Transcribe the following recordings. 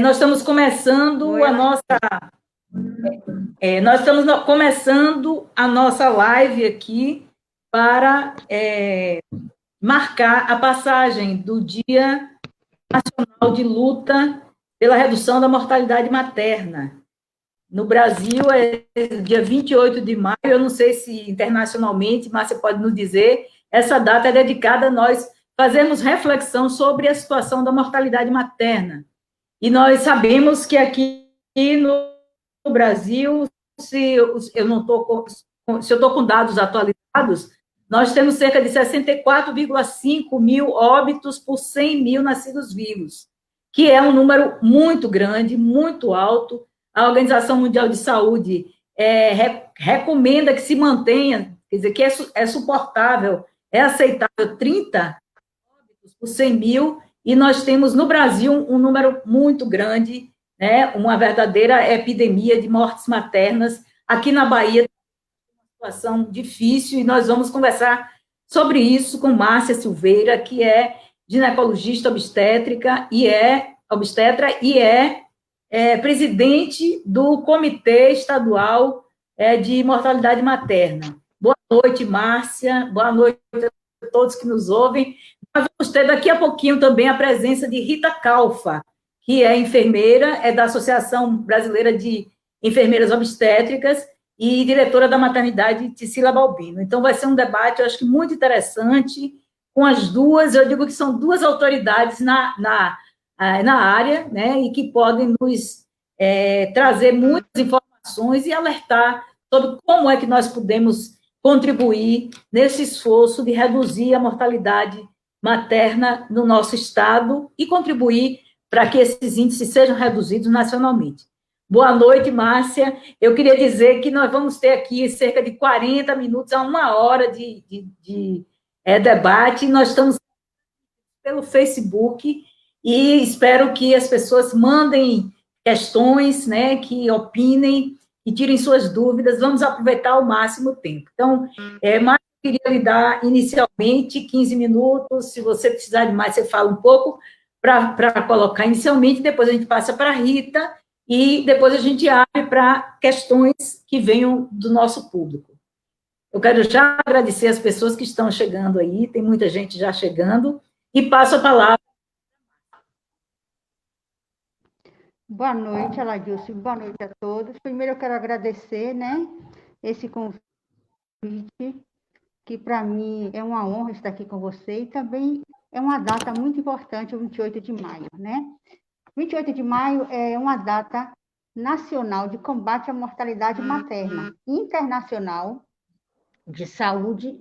Nós estamos começando Oi, a ela... nossa, começando a nossa live aqui para marcar a passagem do Dia Nacional de Luta pela Redução da Mortalidade Materna. No Brasil é dia 28 de maio, eu não sei se internacionalmente, mas você pode nos dizer, essa data é dedicada a nós fazermos reflexão sobre a situação da mortalidade materna. E nós sabemos que aqui no Brasil, se eu não estou se eu estou com dados atualizados, nós temos cerca de 64,5 mil óbitos por 100 mil nascidos vivos, que é um número muito grande, muito alto. A Organização Mundial de Saúde recomenda que se mantenha, quer dizer, que é suportável, é aceitável 30 por 100 mil, e nós temos no Brasil um número muito grande, né, uma verdadeira epidemia de mortes maternas. Aqui na Bahia, uma situação difícil, e nós vamos conversar sobre isso com Márcia Silveira, que é ginecologista obstetra e presidente do Comitê Estadual de Mortalidade Materna. Boa noite, Márcia. Boa noite a todos que nos ouvem. Nós vamos ter daqui a pouquinho também a presença de Rita Calfa, que é enfermeira, é da Associação Brasileira de Enfermeiras Obstétricas e diretora da maternidade Tisila Balbino. Então, vai ser um debate, eu acho que muito interessante, com as duas, eu digo que são duas autoridades na área, né, e que podem nos trazer muitas informações e alertar sobre como é que nós podemos contribuir nesse esforço de reduzir a mortalidade materna no nosso estado e contribuir para que esses índices sejam reduzidos nacionalmente. Boa noite, Márcia. Eu queria dizer que nós vamos ter aqui cerca de 40 minutos a uma hora de debate. Nós estamos pelo Facebook e espero que as pessoas mandem questões, né, que opinem e tirem suas dúvidas. Vamos aproveitar ao máximo o tempo. Então, Márcia, eu queria lhe dar inicialmente 15 minutos. Se você precisar de mais, você fala um pouco para colocar inicialmente, depois a gente passa para a Rita e depois a gente abre para questões que venham do nosso público. Eu quero já agradecer as pessoas que estão chegando aí, tem muita gente já chegando, e passo a palavra. Boa noite, Aladilce. Boa noite a todos. Primeiro eu quero agradecer, né, esse convite, que para mim é uma honra estar aqui com você e também é uma data muito importante, o 28 de maio, né? 28 de maio é uma data nacional de combate à mortalidade materna, internacional de saúde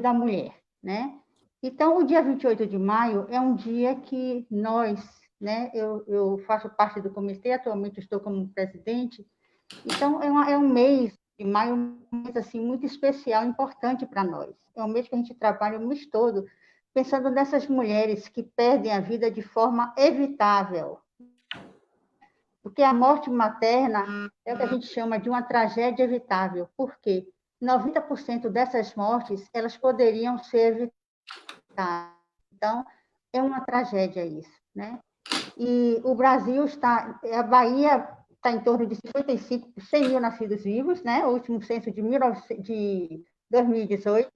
da mulher, né? Então, o dia 28 de maio é um dia que nós, né, eu faço parte do comitê, atualmente estou como presidente, então é um mês de maio, um mês assim, muito especial, importante para nós. É um mês que a gente trabalha o mês todo, pensando nessas mulheres que perdem a vida de forma evitável, porque a morte materna é o que a gente chama de uma tragédia evitável. Por quê? 90% dessas mortes, elas poderiam ser evitadas. Então, é uma tragédia isso, né? E o Brasil está, a Bahia está em torno de 55, 100 mil nascidos vivos, né? O último censo de 2018,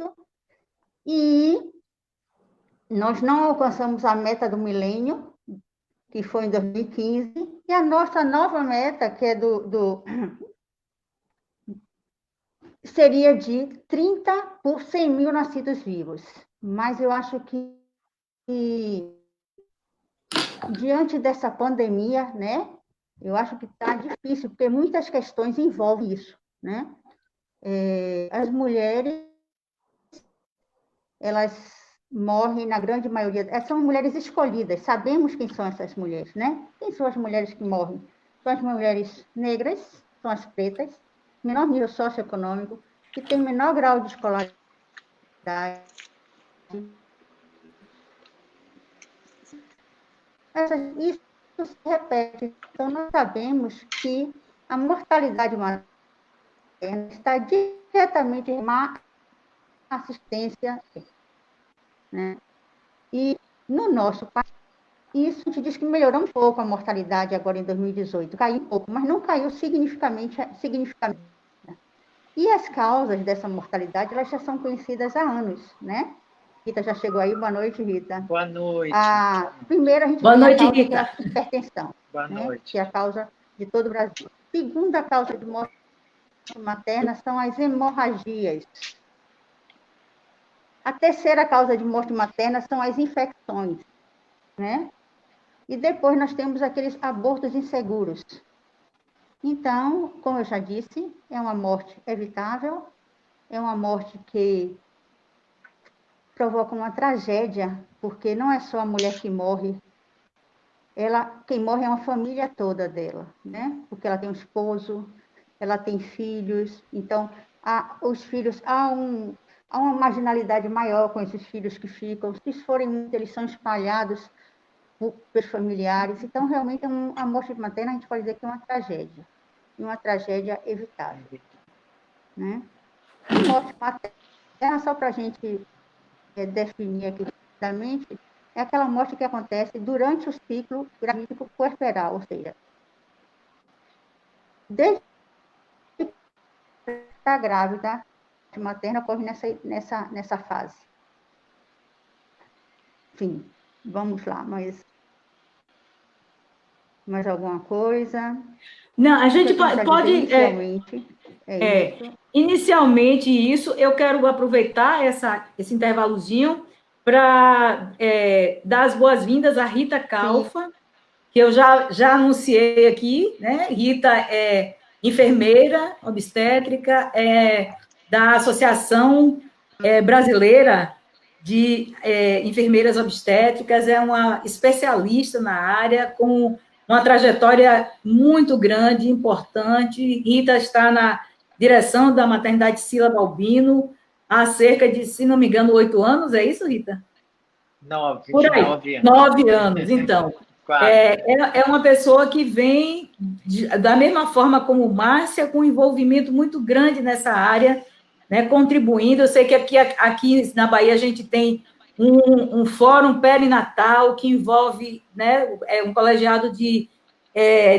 e nós não alcançamos a meta do milênio, que foi em 2015, e a nossa nova meta, que é seria de 30 por 100 mil nascidos vivos. Mas eu acho que, diante dessa pandemia, né, eu acho que está difícil, porque muitas questões envolvem isso, né? As mulheres, elas morrem na grande maioria, são mulheres escolhidas, sabemos quem são essas mulheres, né? Quem são as mulheres que morrem? São as mulheres negras, são as pretas, menor nível socioeconômico, que têm menor grau de escolaridade. Isso se repete. Então, nós sabemos que a mortalidade materna está diretamente em uma assistência, né? E no nosso país, isso a gente diz que melhorou um pouco a mortalidade agora em 2018, caiu um pouco, mas não caiu significativamente. E as causas dessa mortalidade, elas já são conhecidas há anos, né? Rita já chegou aí, boa noite, Rita. Boa noite. Primeiro, a gente Boa tem noite, a causa Rita. que é a hipertensão, Boa né? noite. Que é a causa de todo o Brasil. Segunda causa de morte materna são as hemorragias. A terceira causa de morte materna são as infecções, né? E depois nós temos aqueles abortos inseguros. Então, como eu já disse, é uma morte evitável, é uma morte que provoca uma tragédia, porque não é só a mulher que morre, quem morre é uma família toda dela, né? Porque ela tem um esposo, ela tem filhos, então os filhos, há uma marginalidade maior com esses filhos que ficam, se forem muitos, eles são espalhados pelos familiares, então realmente a morte materna a gente pode dizer que é uma tragédia, e uma tragédia evitável, né? E morte materna, só para a gente definir aqui rapidamente, é aquela morte que acontece durante o ciclo gravídico puerperal, ou seja, desde que está grávida, a morte materna ocorre nessa fase. Enfim, vamos lá, mais alguma coisa? Não, a gente pode. Inicialmente, isso. Inicialmente, isso, eu quero aproveitar esse intervalozinho para dar as boas-vindas à Rita Calfa, que eu já anunciei aqui, né? Rita é enfermeira obstétrica, da Associação Brasileira de Enfermeiras Obstétricas, é uma especialista na área, com uma trajetória muito grande, importante. Rita está na direção da maternidade Cila Balbino há cerca de, se não me engano, 8 anos, é isso, Rita? 29 anos. 9 anos, então. É uma pessoa que vem, da mesma forma como Márcia, com um envolvimento muito grande nessa área, né, contribuindo. Eu sei que aqui na Bahia a gente tem um fórum perinatal que envolve, né, um colegiado de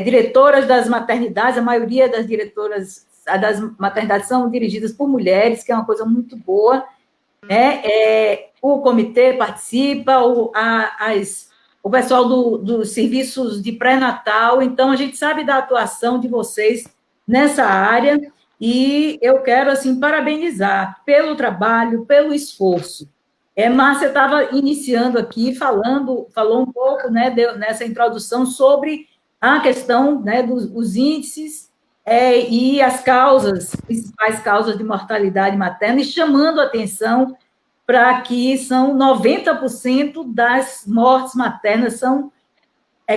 diretoras das maternidades, a maioria das diretoras das maternidades são dirigidas por mulheres, que é uma coisa muito boa, né? O comitê participa, o pessoal dos serviços de pré-natal, então a gente sabe da atuação de vocês nessa área, e eu quero, assim, parabenizar pelo trabalho, pelo esforço. Márcia estava iniciando aqui, falou um pouco, né, nessa introdução, sobre a questão, né, dos índices e as principais causas de mortalidade materna, e chamando a atenção para que são 90% das mortes maternas são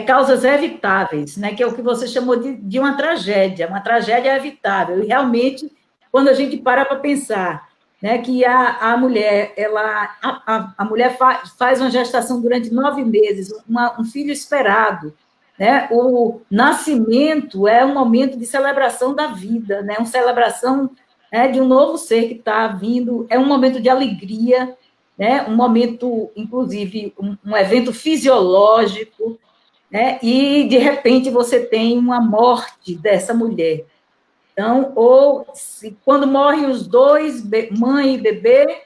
causas evitáveis, né, que é o que você chamou de uma tragédia evitável. E realmente, quando a gente para pensar, né, que a mulher, a mulher faz uma gestação durante 9 meses, um filho esperado, né, o nascimento é um momento de celebração da vida, né, uma celebração de um novo ser que está vindo, é um momento de alegria, né, um momento, inclusive, um evento fisiológico, né? E, de repente, você tem uma morte dessa mulher. Então, quando morrem os dois, mãe e bebê,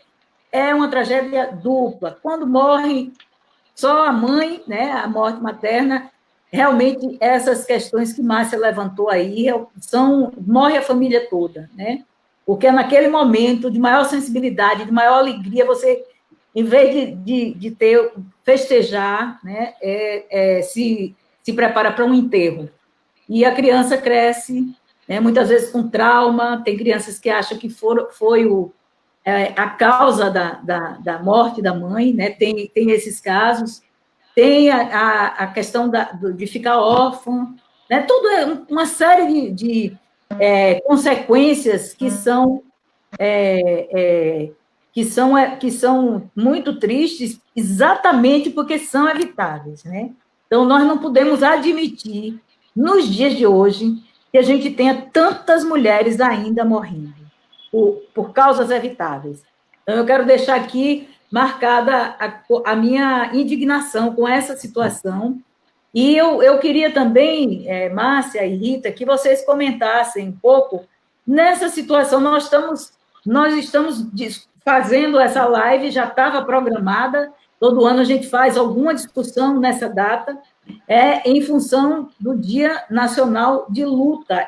é uma tragédia dupla. Quando morre só a mãe, né, a morte materna, realmente essas questões que Márcia levantou aí, morre a família toda, né? Porque é naquele momento de maior sensibilidade, de maior alegria, você, em vez de festejar, né, se prepara para um enterro. E a criança cresce, né, muitas vezes com trauma, tem crianças que acham que foi a causa da morte da mãe, né, tem esses casos, tem a questão de ficar órfão, né, tudo é uma série de consequências que são muito tristes, exatamente porque são evitáveis, né? Então, nós não podemos admitir, nos dias de hoje, que a gente tenha tantas mulheres ainda morrendo por causas evitáveis. Então, eu quero deixar aqui marcada a minha indignação com essa situação. E eu queria também, Márcia e Rita, que vocês comentassem um pouco nessa situação. Nós estamos fazendo essa live, já estava programada, todo ano a gente faz alguma discussão nessa data, em função do Dia Nacional de Luta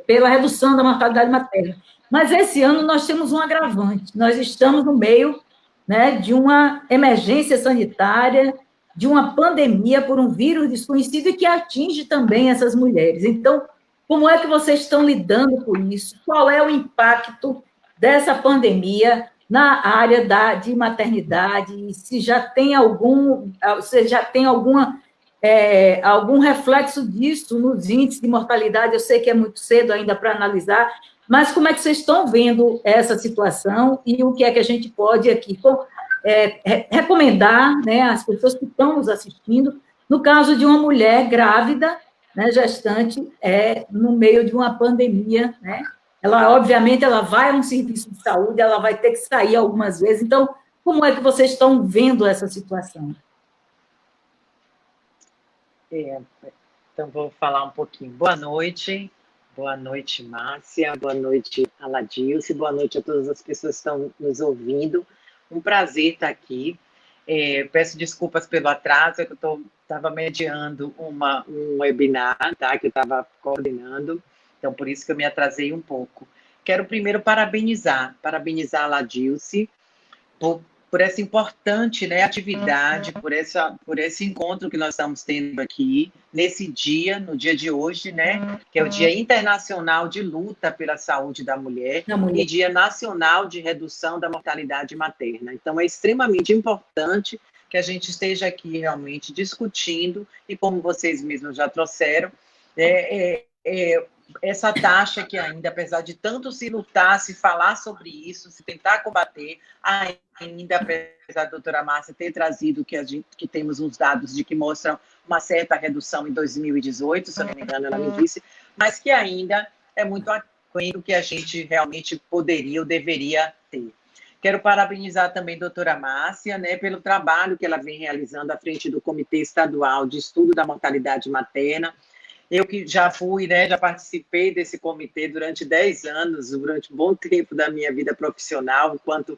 pela redução da mortalidade materna. Mas esse ano nós temos um agravante, nós estamos no meio, né, de uma emergência sanitária, de uma pandemia por um vírus desconhecido e que atinge também essas mulheres. Então, como é que vocês estão lidando com isso? Qual é o impacto dessa pandemia na área de maternidade? Se já tem algum reflexo disso nos índices de mortalidade? Eu sei que é muito cedo ainda para analisar, mas como é que vocês estão vendo essa situação e o que é que a gente pode aqui recomendar, né, às pessoas que estão nos assistindo, no caso de uma mulher grávida, né, gestante, no meio de uma pandemia, né? Ela, obviamente, ela vai a um serviço de saúde, ela vai ter que sair algumas vezes. Então, como é que vocês estão vendo essa situação? Então, vou falar um pouquinho. Boa noite, Márcia, boa noite, Aladilce, boa noite a todas as pessoas que estão nos ouvindo. Um prazer estar aqui. Peço desculpas pelo atraso, eu estava mediando um webinar, tá, que eu estava coordenando, então por isso que eu me atrasei um pouco. Quero primeiro parabenizar a Aladilce por essa importante, né, atividade, por esse encontro que nós estamos tendo aqui, no dia de hoje, né, que é o Dia Internacional de Luta pela Saúde da Mulher e Dia Nacional de Redução da Mortalidade Materna. Então, é extremamente importante que a gente esteja aqui realmente discutindo, e como vocês mesmos já trouxeram, essa taxa que ainda, apesar de tanto se lutar, se falar sobre isso, se tentar combater, ainda, apesar da doutora Márcia ter trazido que temos uns dados de que mostram uma certa redução em 2018, se eu não me engano, ela me disse, mas que ainda é muito aquém do que a gente realmente poderia ou deveria ter. Quero parabenizar também a doutora Márcia, né, pelo trabalho que ela vem realizando à frente do Comitê Estadual de Estudo da Mortalidade Materna. Eu que já fui, né, já participei desse comitê durante 10 anos, durante um bom tempo da minha vida profissional, enquanto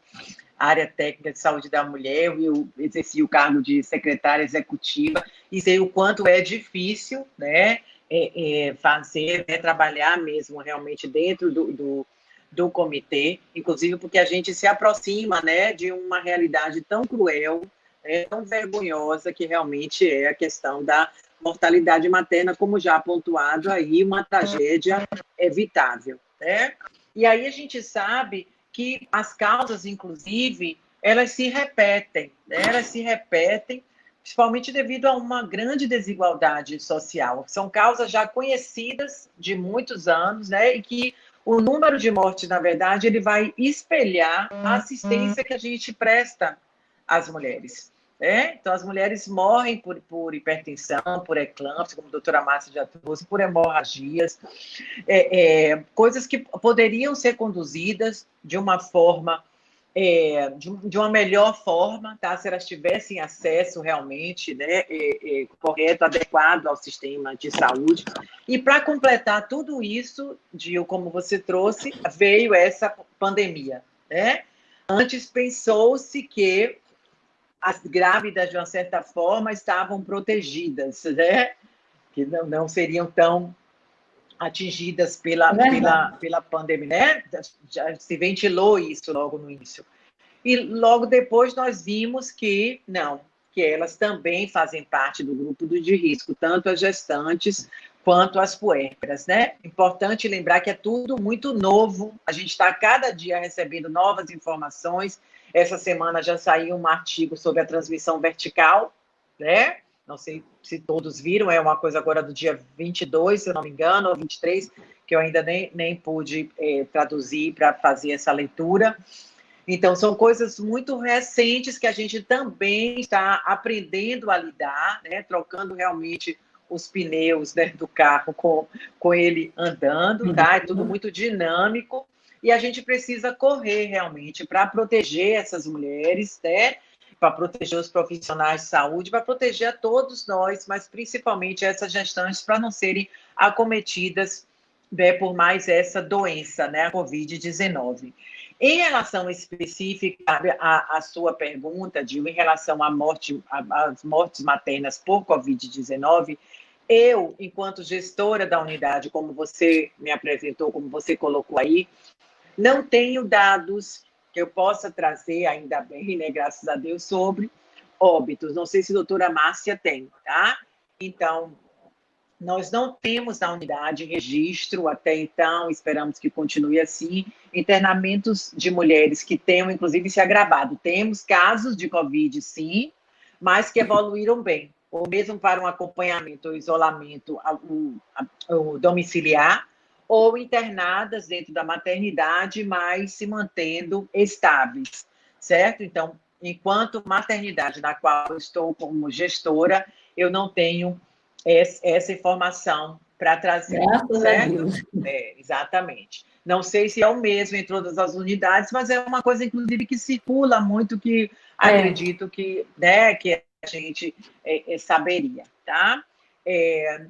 área técnica de saúde da mulher, eu exerci o cargo de secretária executiva e sei o quanto é difícil, né, fazer, né, trabalhar mesmo realmente dentro do comitê, inclusive porque a gente se aproxima, né, de uma realidade tão cruel, tão vergonhosa, que realmente é a questão da mortalidade materna, como já pontuado aí, uma tragédia evitável, né? E aí a gente sabe que as causas, inclusive, elas se repetem, né? Elas se repetem, principalmente devido a uma grande desigualdade social. São causas já conhecidas de muitos anos, né? E que o número de mortes, na verdade, ele vai espelhar a assistência que a gente presta às mulheres. Então, as mulheres morrem por hipertensão, por eclâmpsia, como a doutora Márcia já trouxe, por hemorragias, coisas que poderiam ser conduzidas de uma forma, de uma melhor forma, tá? Se elas tivessem acesso realmente, né, correto, adequado ao sistema de saúde. E para completar tudo isso, Gil, como você trouxe, veio essa pandemia, né? Antes pensou-se que as grávidas, de uma certa forma, estavam protegidas, né? Que não seriam tão atingidas pela pandemia, né? Já se ventilou isso logo no início. E logo depois nós vimos que não, que elas também fazem parte do grupo de risco, tanto as gestantes quanto as puérperas, né? Importante lembrar que é tudo muito novo, a gente está cada dia recebendo novas informações. Essa semana já saiu um artigo sobre a transmissão vertical, né? Não sei se todos viram, é uma coisa agora do dia 22, se eu não me engano, ou 23, que eu ainda nem pude traduzir para fazer essa leitura. Então, são coisas muito recentes que a gente também está aprendendo a lidar, né? Trocando realmente os pneus, né, do carro com ele andando, tá? É tudo muito dinâmico. e a gente precisa correr realmente para proteger essas mulheres, né? Para proteger os profissionais de saúde, para proteger a todos nós, mas principalmente essas gestantes, para não serem acometidas, né, por mais essa doença, né, a Covid-19. Em relação específica à sua pergunta, Dilma, em relação às mortes maternas por Covid-19, eu, enquanto gestora da unidade, como você me apresentou, como você colocou aí, não tenho dados que eu possa trazer, ainda bem, né, graças a Deus, sobre óbitos. Não sei se a doutora Márcia tem, tá? Então, nós não temos na unidade registro, até então, esperamos que continue assim, internamentos de mulheres que tenham, inclusive, se agravado. Temos casos de Covid, sim, mas que evoluíram bem, ou mesmo para um acompanhamento ou isolamento o domiciliar, ou internadas dentro da maternidade, mas se mantendo estáveis, certo? Então, enquanto maternidade na qual eu estou como gestora, eu não tenho essa informação para trazer, Graças certo? a Deus. Exatamente. Não sei se é o mesmo em todas as unidades, mas é uma coisa, inclusive, que circula muito, que acredito que, né, que a gente saberia, tá?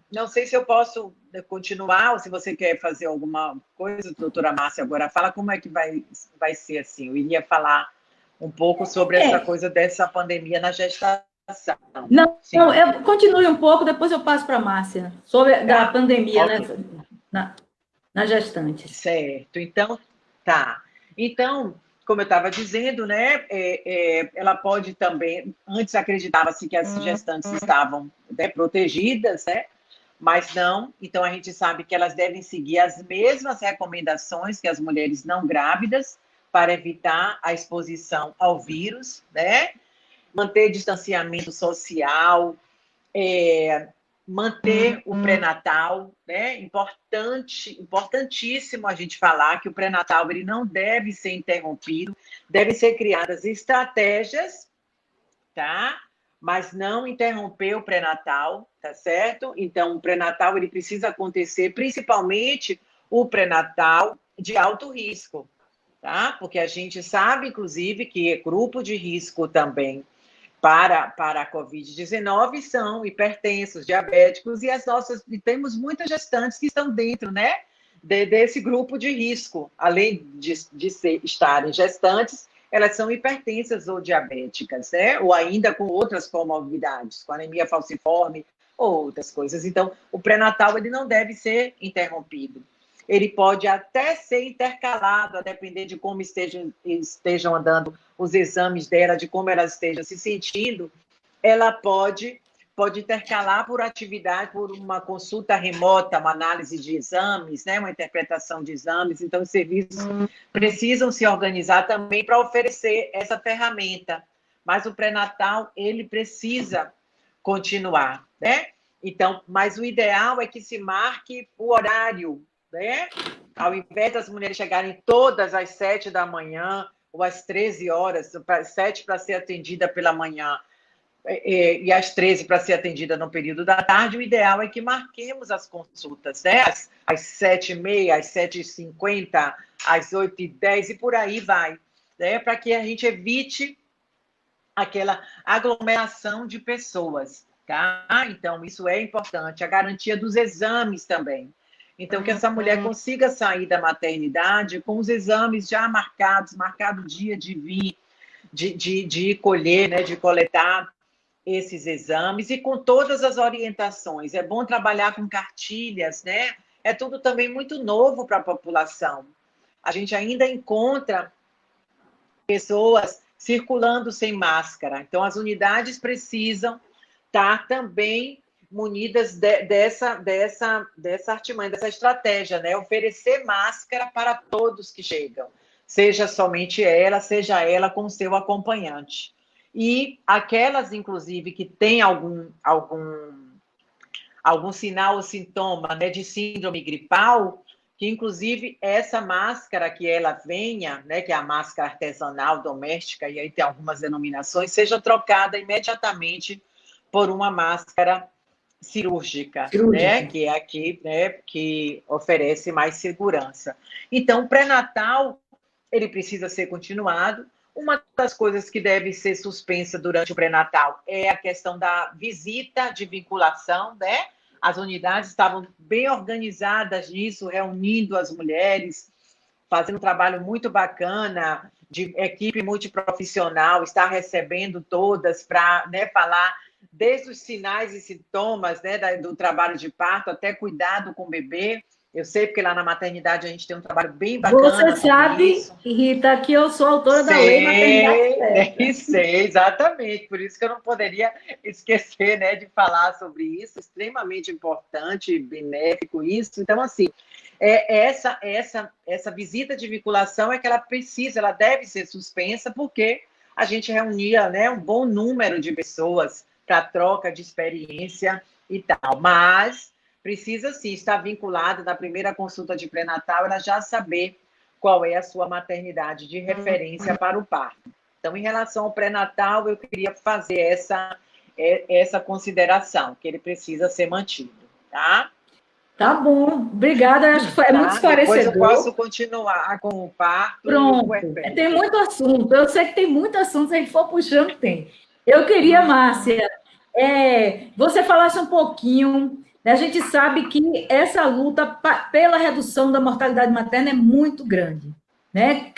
Não sei se eu posso continuar, ou se você quer fazer alguma coisa, doutora Márcia, agora fala como é que vai ser assim. Eu iria falar um pouco sobre essa coisa dessa pandemia na gestação. Não, Sim. eu continue um pouco, depois eu passo para a Márcia, sobre da pandemia, okay, né, na gestante. Certo, então, tá. Então, como eu estava dizendo, né, ela pode também, antes acreditava-se que as gestantes estavam, né, protegidas, né, mas não, então a gente sabe que elas devem seguir as mesmas recomendações que as mulheres não grávidas para evitar a exposição ao vírus, né, manter distanciamento social, manter o pré-natal, né? Importantíssimo a gente falar que o pré-natal ele não deve ser interrompido, devem ser criadas estratégias, tá? Mas não interromper o pré-natal, tá certo? Então, o pré-natal ele precisa acontecer, principalmente o pré-natal de alto risco, tá? Porque a gente sabe, inclusive, que grupo de risco também para a Covid-19 são hipertensos, diabéticos, e temos muitas gestantes que estão dentro, né, desse grupo de risco. Além de estarem gestantes, elas são hipertensas ou diabéticas, né, ou ainda com outras comorbidades, com anemia falciforme ou outras coisas. Então, o pré-natal ele não deve ser interrompido. Ele pode até ser intercalado, a depender de como estejam andando os exames dela, de como ela esteja se sentindo. Ela pode intercalar por atividade, por uma consulta remota, uma análise de exames, né, uma interpretação de exames. Então, os serviços precisam se organizar também para oferecer essa ferramenta. Mas o pré-natal, ele precisa continuar, né? Então, mas o ideal é que se marque o horário, né? Ao invés das mulheres chegarem todas às 7 da manhã ou às 13 horas, 7 para ser atendida pela manhã e às 13 para ser atendida no período da tarde, o ideal é que marquemos as consultas, né? Às 7h30, às 7h50, às 8h10 e por aí vai, né? Para que a gente evite aquela aglomeração de pessoas, tá? Então, isso é importante. A garantia dos exames também. Então, que essa mulher consiga sair da maternidade com os exames já marcados, marcado o dia de vir, de colher, né, de coletar esses exames e com todas as orientações. É bom trabalhar com cartilhas, né? É tudo também muito novo para a população. A gente ainda encontra pessoas circulando sem máscara. Então, as unidades precisam estar também munidas dessa artimanha, dessa estratégia, né? Oferecer máscara para todos que chegam, seja somente ela, seja ela com seu acompanhante. E aquelas, inclusive, que têm algum sinal ou sintoma, né, de síndrome gripal, que, inclusive, essa máscara que ela venha, né, que é a máscara artesanal doméstica, e aí tem algumas denominações, seja trocada imediatamente por uma máscara cirúrgica, Cirúrgica. né? Que é aqui, né? Que oferece mais segurança. Então, o pré-natal, ele precisa ser continuado. Uma das coisas que deve ser suspensa durante o pré-natal é a questão da visita de vinculação, né? As unidades estavam bem organizadas nisso, reunindo as mulheres, fazendo um trabalho muito bacana, de equipe multiprofissional, está recebendo todas para, né, falar desde os sinais e sintomas, né, do trabalho de parto até cuidado com o bebê. Eu sei porque lá na maternidade a gente tem um trabalho bem bacana. Você sabe, Rita, que eu sou autora da lei maternidade certa. Sei, exatamente. Por isso que eu não poderia esquecer, né, de falar sobre isso. Extremamente importante, benéfico isso. Então, assim, essa visita de vinculação é que ela deve ser suspensa, porque a gente reunia, né, um bom número de pessoas para troca de experiência e tal. Mas precisa, sim, estar vinculada na primeira consulta de pré-natal, ela já saber qual é a sua maternidade de referência para o parto. Então, em relação ao pré-natal, eu queria fazer essa consideração, que ele precisa ser mantido, tá? Tá bom, obrigada, acho que foi muito esclarecedor. Depois eu posso continuar com o parto. Pronto, tem muito assunto, eu sei que tem muito assunto, se a gente for puxando, tem. Eu queria, Márcia, você falasse um pouquinho, né, a gente sabe que essa luta pela redução da mortalidade materna é muito grande, né?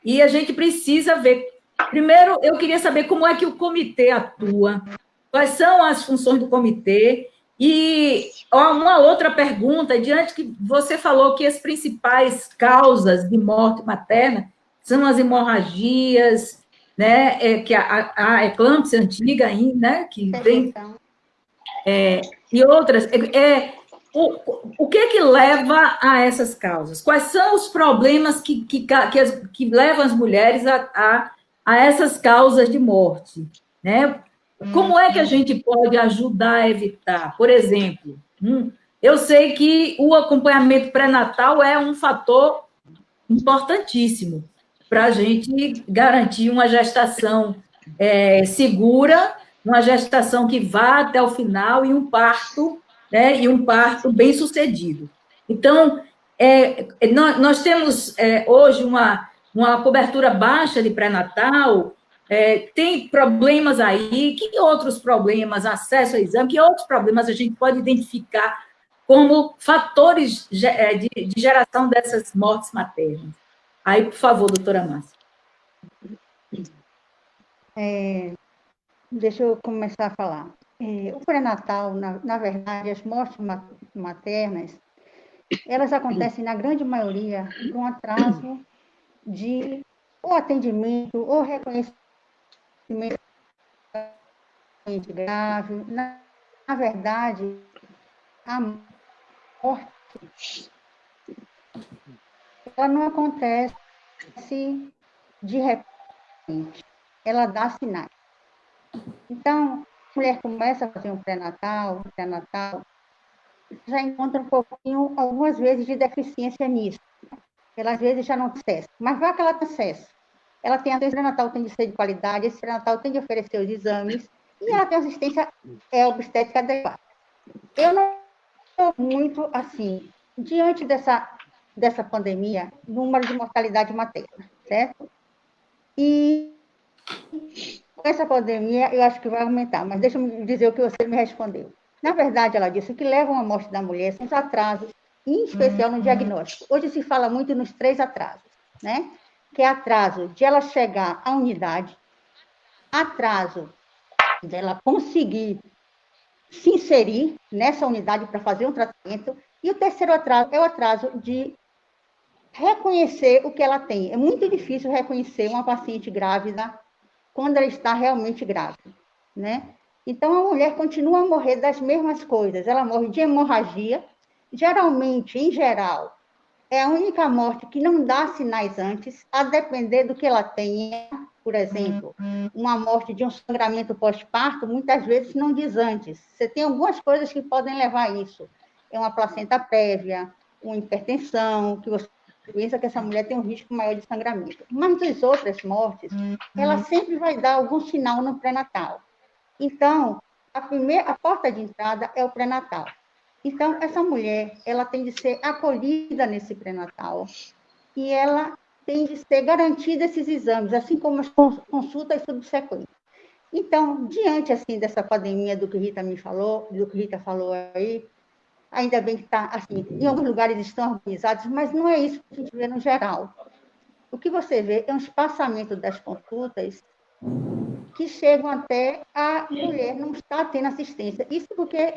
E a gente precisa ver. Primeiro, eu queria saber como é que o comitê atua, quais são as funções do comitê. E uma outra pergunta, diante que você falou que as principais causas de morte materna são as hemorragias, né, que a eclâmpsia antiga ainda, né, que tem, e outras. O que leva a essas causas? Quais são os problemas que levam as mulheres a essas causas de morte, né? Como é que a gente pode ajudar a evitar? Por exemplo, eu sei que o acompanhamento pré-natal é um fator importantíssimo para a gente garantir uma gestação segura, uma gestação que vá até o final e um parto, né, e um parto bem sucedido. Então, nós temos hoje uma cobertura baixa de pré-natal. Tem problemas aí, que outros problemas, acesso ao exame, que outros problemas a gente pode identificar como fatores de geração dessas mortes maternas? Aí, por favor, doutora Márcia. Deixa eu começar a falar. O pré-natal, na verdade, as mortes maternas, elas acontecem, na grande maioria, por um atraso de ou atendimento ou reconhecimento grave. Na verdade, a morte, ela não acontece de repente, ela dá sinais. Então, a mulher começa a fazer um pré-natal, já encontra um pouquinho, algumas vezes, de deficiência nisso. Ela, às vezes, já não tem acesso. Mas vai que ela tem acesso. Ela tem, esse pré-natal tem de ser de qualidade, esse pré-natal tem de oferecer os exames, e ela tem assistência obstétrica adequada. Eu não estou muito, assim, diante dessa pandemia, número de mortalidade materna, certo? E com essa pandemia, eu acho que vai aumentar, mas deixa eu dizer o que você me respondeu. Na verdade, ela disse que levam à morte da mulher são os atrasos, em especial no diagnóstico. Hoje se fala muito nos 3 atrasos, né? Que é atraso de ela chegar à unidade, atraso dela conseguir se inserir nessa unidade para fazer um tratamento, e o terceiro atraso é o atraso de reconhecer o que ela tem. É muito difícil reconhecer uma paciente grávida quando ela está realmente grávida, né? Então, a mulher continua a morrer das mesmas coisas. Ela morre de hemorragia, geralmente, em geral, é a única morte que não dá sinais antes, a depender do que ela tenha. Por exemplo, uma morte de um sangramento pós-parto, muitas vezes não diz antes. Você tem algumas coisas que podem levar a isso. É uma placenta prévia, uma hipertensão, que você pensa que essa mulher tem um risco maior de sangramento. Mas as outras mortes, ela sempre vai dar algum sinal no pré-natal. Então, a porta de entrada é o pré-natal. Então, essa mulher, ela tem de ser acolhida nesse pré-natal e ela tem de ser garantida esses exames, assim como as consultas subsequentes. Então, diante assim dessa pandemia do que Rita me falou, do que Rita falou aí, ainda bem que está assim, em alguns lugares estão organizados, mas não é isso que a gente vê no geral. O que você vê é um espaçamento das consultas que chegam até a mulher não estar tendo assistência. Isso porque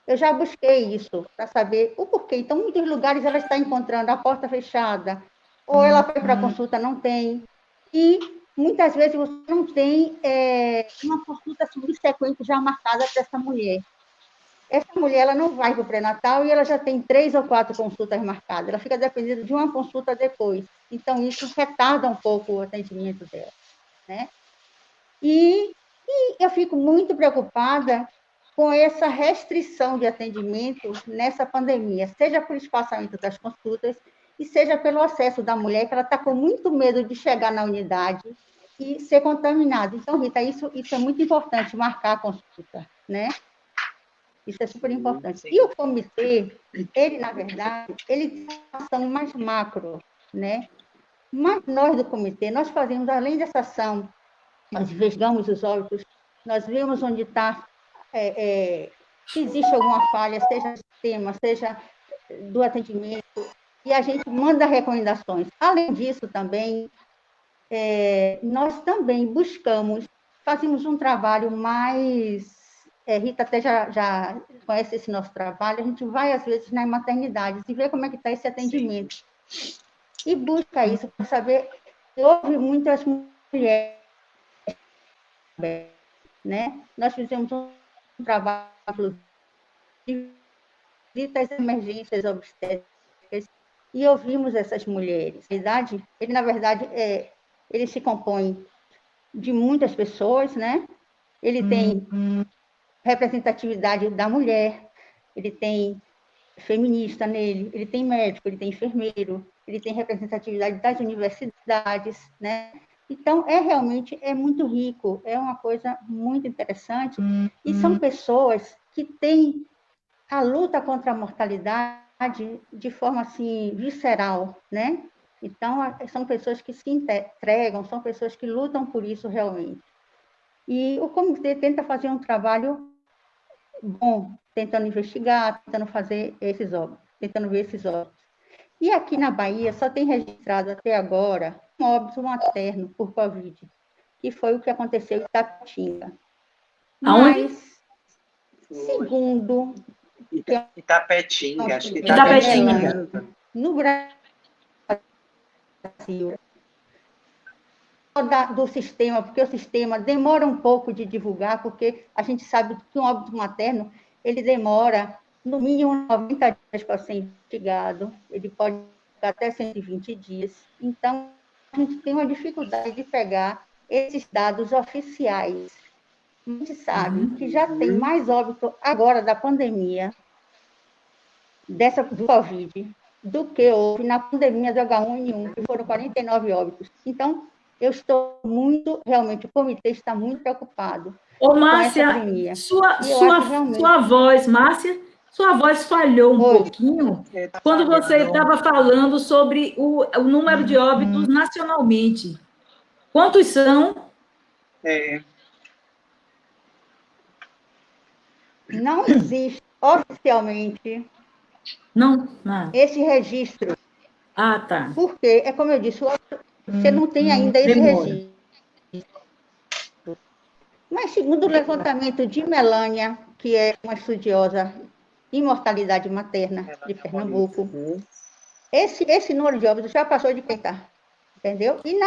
eu já busquei isso para saber o porquê. Então, em muitos lugares ela está encontrando a porta fechada, ou ela foi para a consulta, não tem. E muitas vezes você não tem uma consulta subsequente já marcada para essa mulher. Essa mulher ela não vai para o pré-natal e ela já tem 3 ou 4 consultas marcadas. Ela fica dependendo de uma consulta depois. Então, isso retarda um pouco o atendimento dela, né? E eu fico muito preocupada com essa restrição de atendimento nessa pandemia, seja por espaçamento das consultas e seja pelo acesso da mulher, que ela está com muito medo de chegar na unidade e ser contaminada. Então, Rita, isso é muito importante, marcar a consulta, né? Isso é super importante. E o comitê, ele, na verdade, ele tem uma ação mais macro, né? Mas nós do comitê, nós fazemos, além dessa ação, nós investigamos os óbitos, nós vemos onde está, se existe alguma falha, seja no sistema, seja do atendimento, e a gente manda recomendações. Além disso, também, nós também buscamos, fazemos um trabalho mais... Rita até já conhece esse nosso trabalho, a gente vai, às vezes, nas maternidades e vê como é que está esse atendimento. Sim. E busca isso para saber... Houve muitas mulheres, né? Nós fizemos um trabalho de visitas emergências obstétricas e ouvimos essas mulheres. Na verdade, ele se compõe de muitas pessoas, né? Ele tem representatividade da mulher, ele tem feminista nele, ele tem médico, ele tem enfermeiro, ele tem representatividade das universidades, né? Então, realmente muito rico, é uma coisa muito interessante, e são pessoas que têm a luta contra a mortalidade de forma, assim, visceral, né? Então, são pessoas que se entregam, são pessoas que lutam por isso realmente. E o comitê tenta fazer um trabalho bom, tentando investigar, tentando fazer esses óbitos, tentando ver esses óbitos. E aqui na Bahia só tem registrado até agora um óbito materno por Covid, que foi o que aconteceu em Itapetinga. Mas, segundo... Itapetinga, acho que Itapetinga. No Brasil, do sistema, porque o sistema demora um pouco de divulgar, porque a gente sabe que um óbito materno, ele demora no mínimo 90 dias para ser investigado, ele pode ficar até 120 dias. Então, a gente tem uma dificuldade de pegar esses dados oficiais. A gente sabe que já tem mais óbito agora da pandemia, do Covid, do que houve na pandemia do H1N1, que foram 49 óbitos. Então, eu estou realmente, o comitê está muito preocupado. Ô, Márcia, sua voz, Márcia, sua voz falhou um pouquinho quando você estava falando sobre o número de óbitos nacionalmente. Quantos são? Não existe oficialmente esse registro. Ah, tá. Porque, como eu disse, você não tem ainda esse registro. Mas, segundo o levantamento de Melânia, que é uma estudiosa em mortalidade materna de Pernambuco, esse número de óbitos já passou de 30, entendeu? E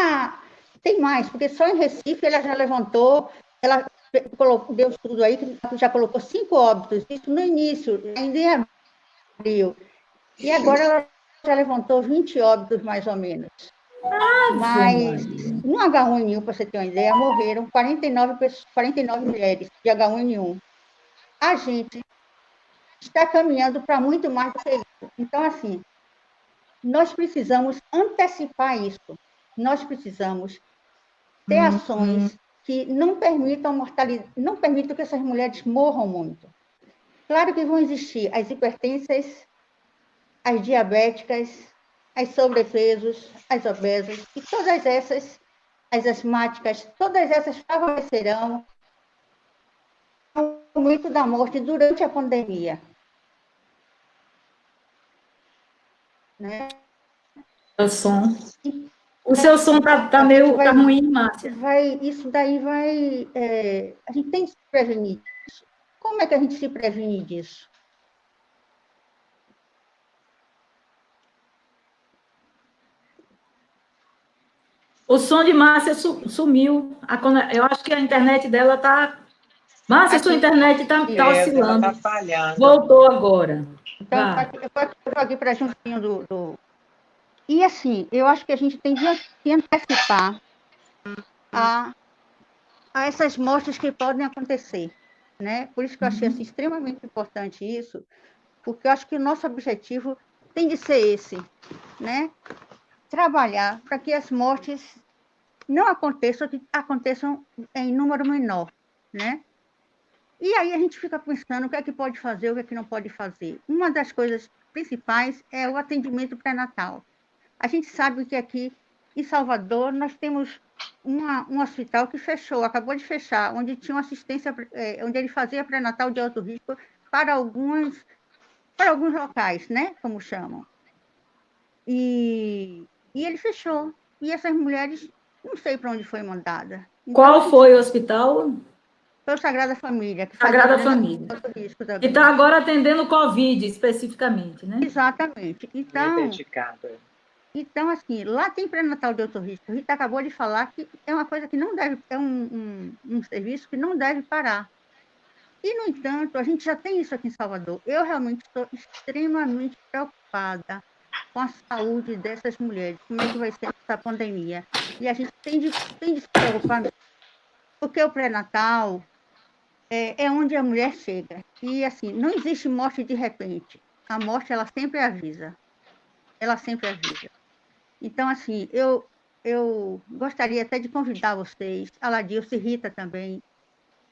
tem mais, porque só em Recife ela já levantou, ela deu estudo aí que já colocou 5 óbitos, isso no início, ainda em abril. E agora ela já levantou 20 óbitos, mais ou menos. Mas no H1N1, para você ter uma ideia, morreram 49 mulheres de H1N1. A gente está caminhando para muito mais do que isso. Então, assim, nós precisamos antecipar isso. Nós precisamos ter ações que não permitam mortalidade, não permitam que essas mulheres morram muito. Claro que vão existir as hipertensas, as diabéticas, as sobrepesos, as obesas, e todas essas, as asmáticas, todas essas favorecerão o aumento da morte durante a pandemia. Né? O seu som tá meio tá ruim, Márcia. Isso daí vai... a gente tem que se prevenir disso. Como é que a gente se previne disso? O som de Márcia sumiu. Eu acho que a internet dela tá... Márcia, sua internet tá oscilando. Tá falhando. Voltou agora. Então, eu vou aqui para juntinho do... E assim, eu acho que a gente tem que antecipar a essas mortes que podem acontecer, né? Por isso que eu achei assim, extremamente importante isso, porque eu acho que o nosso objetivo tem de ser esse, né? Trabalhar para que as mortes não aconteçam, que aconteçam em número menor, né? E aí a gente fica pensando o que é que pode fazer, o que é que não pode fazer. Uma das coisas principais é o atendimento pré-natal. A gente sabe que aqui em Salvador nós temos um hospital que fechou, acabou de fechar, onde tinha uma assistência, onde ele fazia pré-natal de alto risco para alguns locais, né, como chamam. E ele fechou. E essas mulheres, não sei para onde foi mandada. Então, qual foi o hospital? Foi o Sagrada Família. Sagrada Família. Que está agora atendendo o Covid, especificamente, né? Exatamente. Então, dedicado. Então, assim, lá tem pré-natal de alto risco. A Rita acabou de falar que é uma coisa que não deve, é um serviço que não deve parar. E, no entanto, a gente já tem isso aqui em Salvador. Eu realmente estou extremamente preocupada com a saúde dessas mulheres, como é que vai ser essa pandemia. E a gente tem de se preocupar mesmo. Porque o pré-natal é onde a mulher chega. E, assim, não existe morte de repente. A morte, ela sempre avisa. Ela sempre avisa. Então, assim, eu gostaria até de convidar vocês, a Ladilce e Rita também,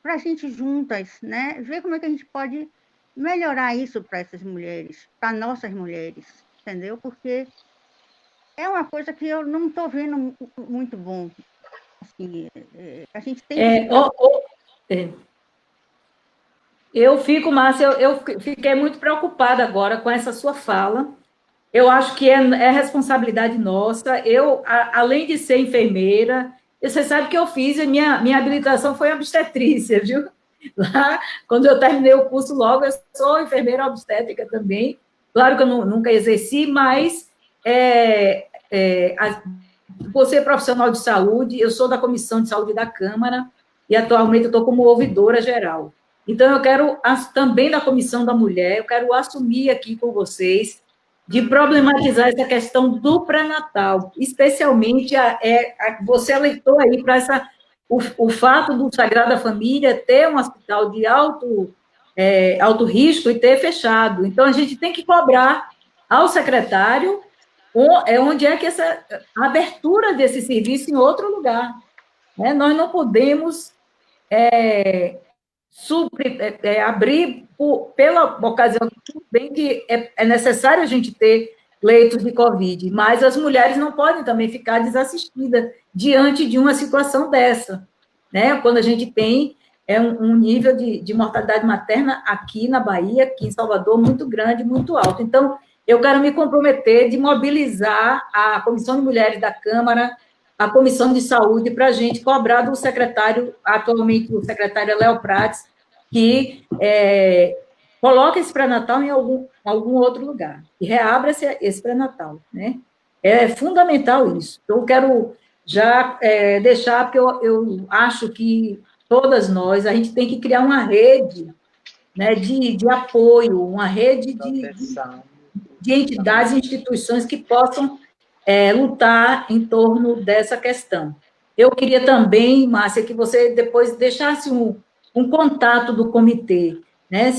para a gente juntas, né, ver como é que a gente pode melhorar isso para essas mulheres, para nossas mulheres, entendeu? Porque é uma coisa que eu não estou vendo muito bom. Assim, a gente tem que... Eu fico, Márcia, eu fiquei muito preocupada agora com essa sua fala. Eu acho que é responsabilidade nossa. Eu, além de ser enfermeira, você sabe que eu fiz, a minha habilitação foi obstetrícia, viu? Lá, quando eu terminei o curso logo, eu sou enfermeira obstétrica também. Claro que eu nunca exerci, mas por ser profissional de saúde, eu sou da Comissão de Saúde da Câmara e atualmente eu estou como ouvidora geral. Então, eu quero, também da Comissão da Mulher, eu quero assumir aqui com vocês de problematizar essa questão do pré-natal, especialmente você alertou aí para o fato do Sagrada Família ter um hospital de alto risco e ter fechado. Então, a gente tem que cobrar ao secretário onde é que essa abertura desse serviço em outro lugar. Né? Nós não podemos abrir pela ocasião, tudo bem que é necessário a gente ter leitos de Covid, mas as mulheres não podem também ficar desassistidas diante de uma situação dessa, né? Quando a gente tem um nível de mortalidade materna aqui na Bahia, aqui em Salvador, muito grande, muito alto. Então, eu quero me comprometer de mobilizar a Comissão de Mulheres da Câmara, a Comissão de Saúde, para a gente cobrar do secretário, atualmente o secretário Léo Prates, que coloque esse pré-natal em algum outro lugar, e reabra esse pré-natal, né? É fundamental isso. Eu quero já deixar, porque eu acho que todas nós, a gente tem que criar uma rede, né, de apoio, uma rede de entidades e instituições que possam lutar em torno dessa questão. Eu queria também, Márcia, que você depois deixasse um contato do comitê, né?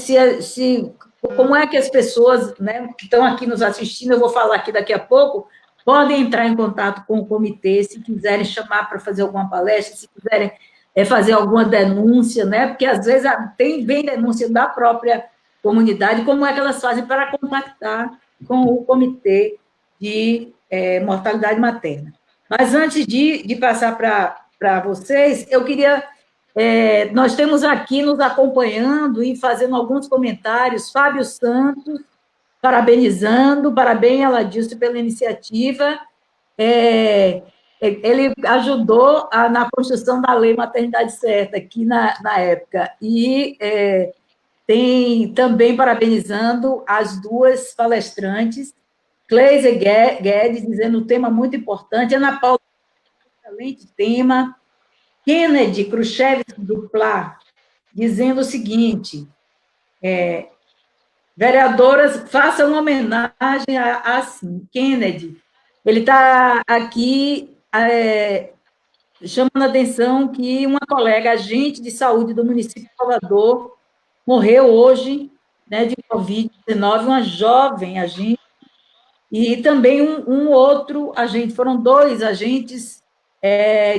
Como é que as pessoas, né, que estão aqui nos assistindo, eu vou falar aqui daqui a pouco, podem entrar em contato com o comitê, se quiserem chamar para fazer alguma palestra, se quiserem fazer alguma denúncia, né? Porque às vezes vem denúncia da própria comunidade, como é que elas fazem para contactar com o Comitê de Mortalidade Materna. Mas antes de passar para vocês, eu queria... nós temos aqui nos acompanhando e fazendo alguns comentários, Fábio Santos, parabenizando, parabéns, ela disse, pela iniciativa. Ele ajudou na construção da lei Maternidade Certa, aqui na época, e tem também parabenizando as duas palestrantes, Cleise Guedes, dizendo um tema muito importante, Ana Paula, excelente tema, Kennedy Khrushchev Dupla, dizendo o seguinte, vereadoras, façam uma homenagem a Kennedy. Ele está aqui chamando a atenção que uma colega, agente de saúde do município de Salvador, morreu hoje, né, de Covid-19, uma jovem agente, e também um outro agente, foram 2 agentes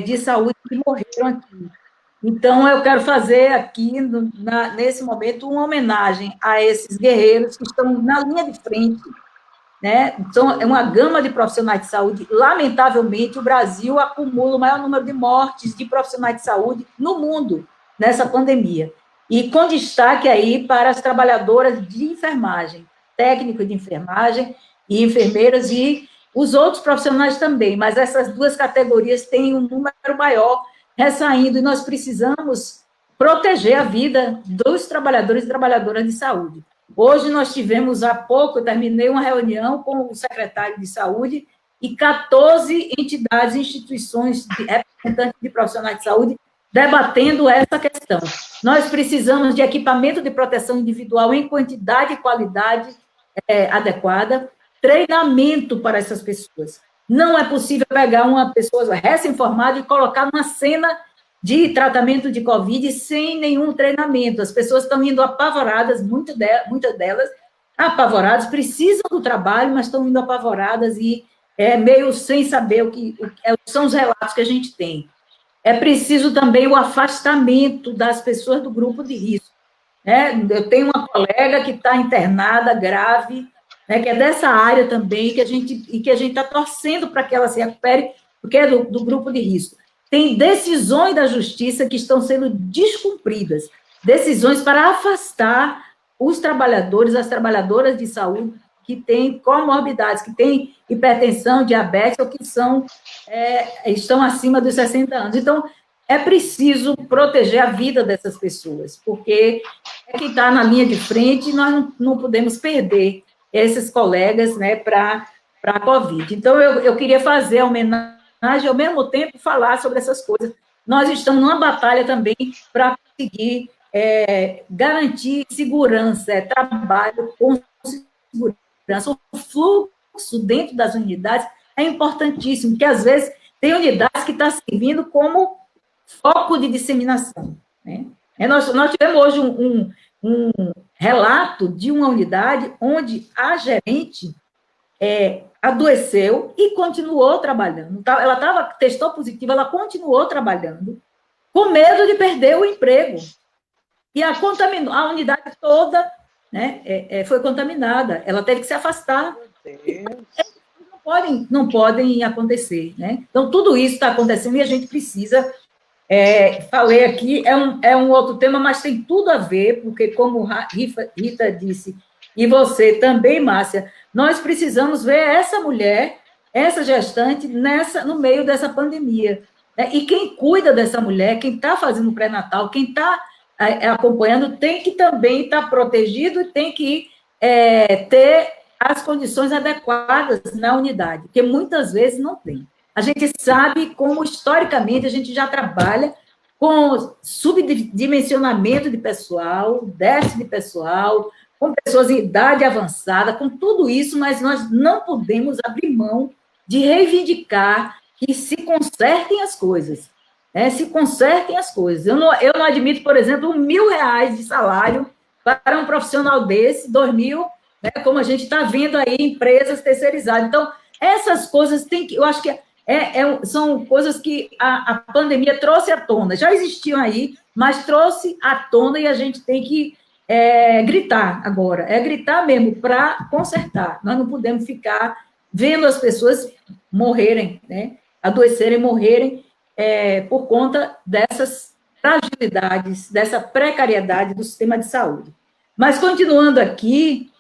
de saúde que morreram aqui. Então, eu quero fazer aqui, nesse momento, uma homenagem a esses guerreiros que estão na linha de frente, né? Então, é uma gama de profissionais de saúde. Lamentavelmente, o Brasil acumula o maior número de mortes de profissionais de saúde no mundo, nessa pandemia. E com destaque aí para as trabalhadoras de enfermagem, técnicos de enfermagem e enfermeiras e os outros profissionais também, mas essas 2 categorias têm um número maior ressaindo, e nós precisamos proteger a vida dos trabalhadores e trabalhadoras de saúde. Hoje nós tivemos, há pouco, eu terminei uma reunião com o secretário de saúde e 14 entidades e instituições representantes de profissionais de saúde debatendo essa questão. Nós precisamos de equipamento de proteção individual em quantidade e qualidade adequada, treinamento para essas pessoas. Não é possível pegar uma pessoa recém-formada e colocar numa cena de tratamento de Covid sem nenhum treinamento. As pessoas estão indo apavoradas, muitas delas apavoradas, precisam do trabalho, mas estão indo apavoradas e meio sem saber o que são os relatos que a gente tem. É preciso também o afastamento das pessoas do grupo de risco. Eu tenho uma colega que está internada, grave, que é dessa área também, que a gente está torcendo para que ela se recupere, porque é do grupo de risco. Tem decisões da justiça que estão sendo descumpridas, decisões para afastar os trabalhadores, as trabalhadoras de saúde que têm comorbidades, que têm hipertensão, diabetes, ou que estão acima dos 60 anos. Então, é preciso proteger a vida dessas pessoas, porque é quem está na linha de frente e nós não podemos perder esses colegas, né, para a Covid. Então, eu queria fazer a homenagem, ao mesmo tempo, falar sobre essas coisas. Nós estamos numa batalha também para conseguir garantir segurança, trabalho com segurança. O fluxo dentro das unidades é importantíssimo, porque, às vezes, tem unidades que estão servindo como foco de disseminação. Né? Nós tivemos hoje um relato de uma unidade onde a gerente adoeceu e continuou trabalhando. Ela testou positivo, ela continuou trabalhando, com medo de perder o emprego. E a unidade toda, né, foi contaminada. Ela teve que se afastar. Não podem acontecer. Né? Então, tudo isso está acontecendo e a gente precisa... falei aqui, é um outro tema, mas tem tudo a ver, porque, como Rita disse, e você também, Márcia, nós precisamos ver essa mulher, essa gestante, no meio dessa pandemia. Né? E quem cuida dessa mulher, quem está fazendo o pré-natal, quem está acompanhando, tem que também estar protegido e tem que ter as condições adequadas na unidade, porque muitas vezes não tem. A gente sabe como, historicamente, a gente já trabalha com subdimensionamento de pessoal, déficit de pessoal, com pessoas em idade avançada, com tudo isso, mas nós não podemos abrir mão de reivindicar que se consertem as coisas. Se consertem as coisas. Eu não admito, por exemplo, R$1.000 de salário para um profissional desse, 2.000, né, como a gente está vendo aí, empresas terceirizadas. Então, essas coisas tem que... Eu acho que São coisas que a pandemia trouxe à tona. Já existiam aí, mas trouxe à tona e a gente tem que gritar agora. É gritar mesmo para consertar. Nós não podemos ficar vendo as pessoas morrerem, né? Adoecerem, morrerem por conta dessas fragilidades, dessa precariedade do sistema de saúde. Mas, continuando aqui,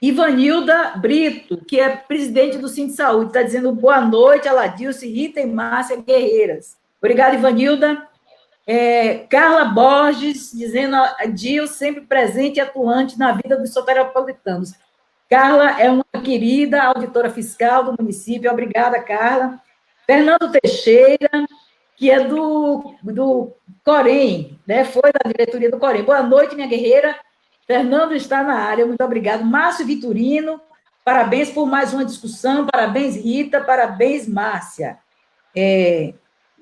Ivanilda Brito, que é presidente do Cinto Saúde, está dizendo boa noite, Aladilce, Rita e Márcia Guerreiras. Obrigada, Ivanilda. Carla Borges, dizendo Dil, sempre presente e atuante na vida dos soteropolitanos. Carla é uma querida auditora fiscal do município. Obrigada, Carla. Fernando Teixeira, que é do Corém, né? Foi da diretoria do Corém. Boa noite, minha guerreira. Fernando está na área, muito obrigado. Márcio Vitorino, parabéns por mais uma discussão. Parabéns, Rita. Parabéns, Márcia. Deixa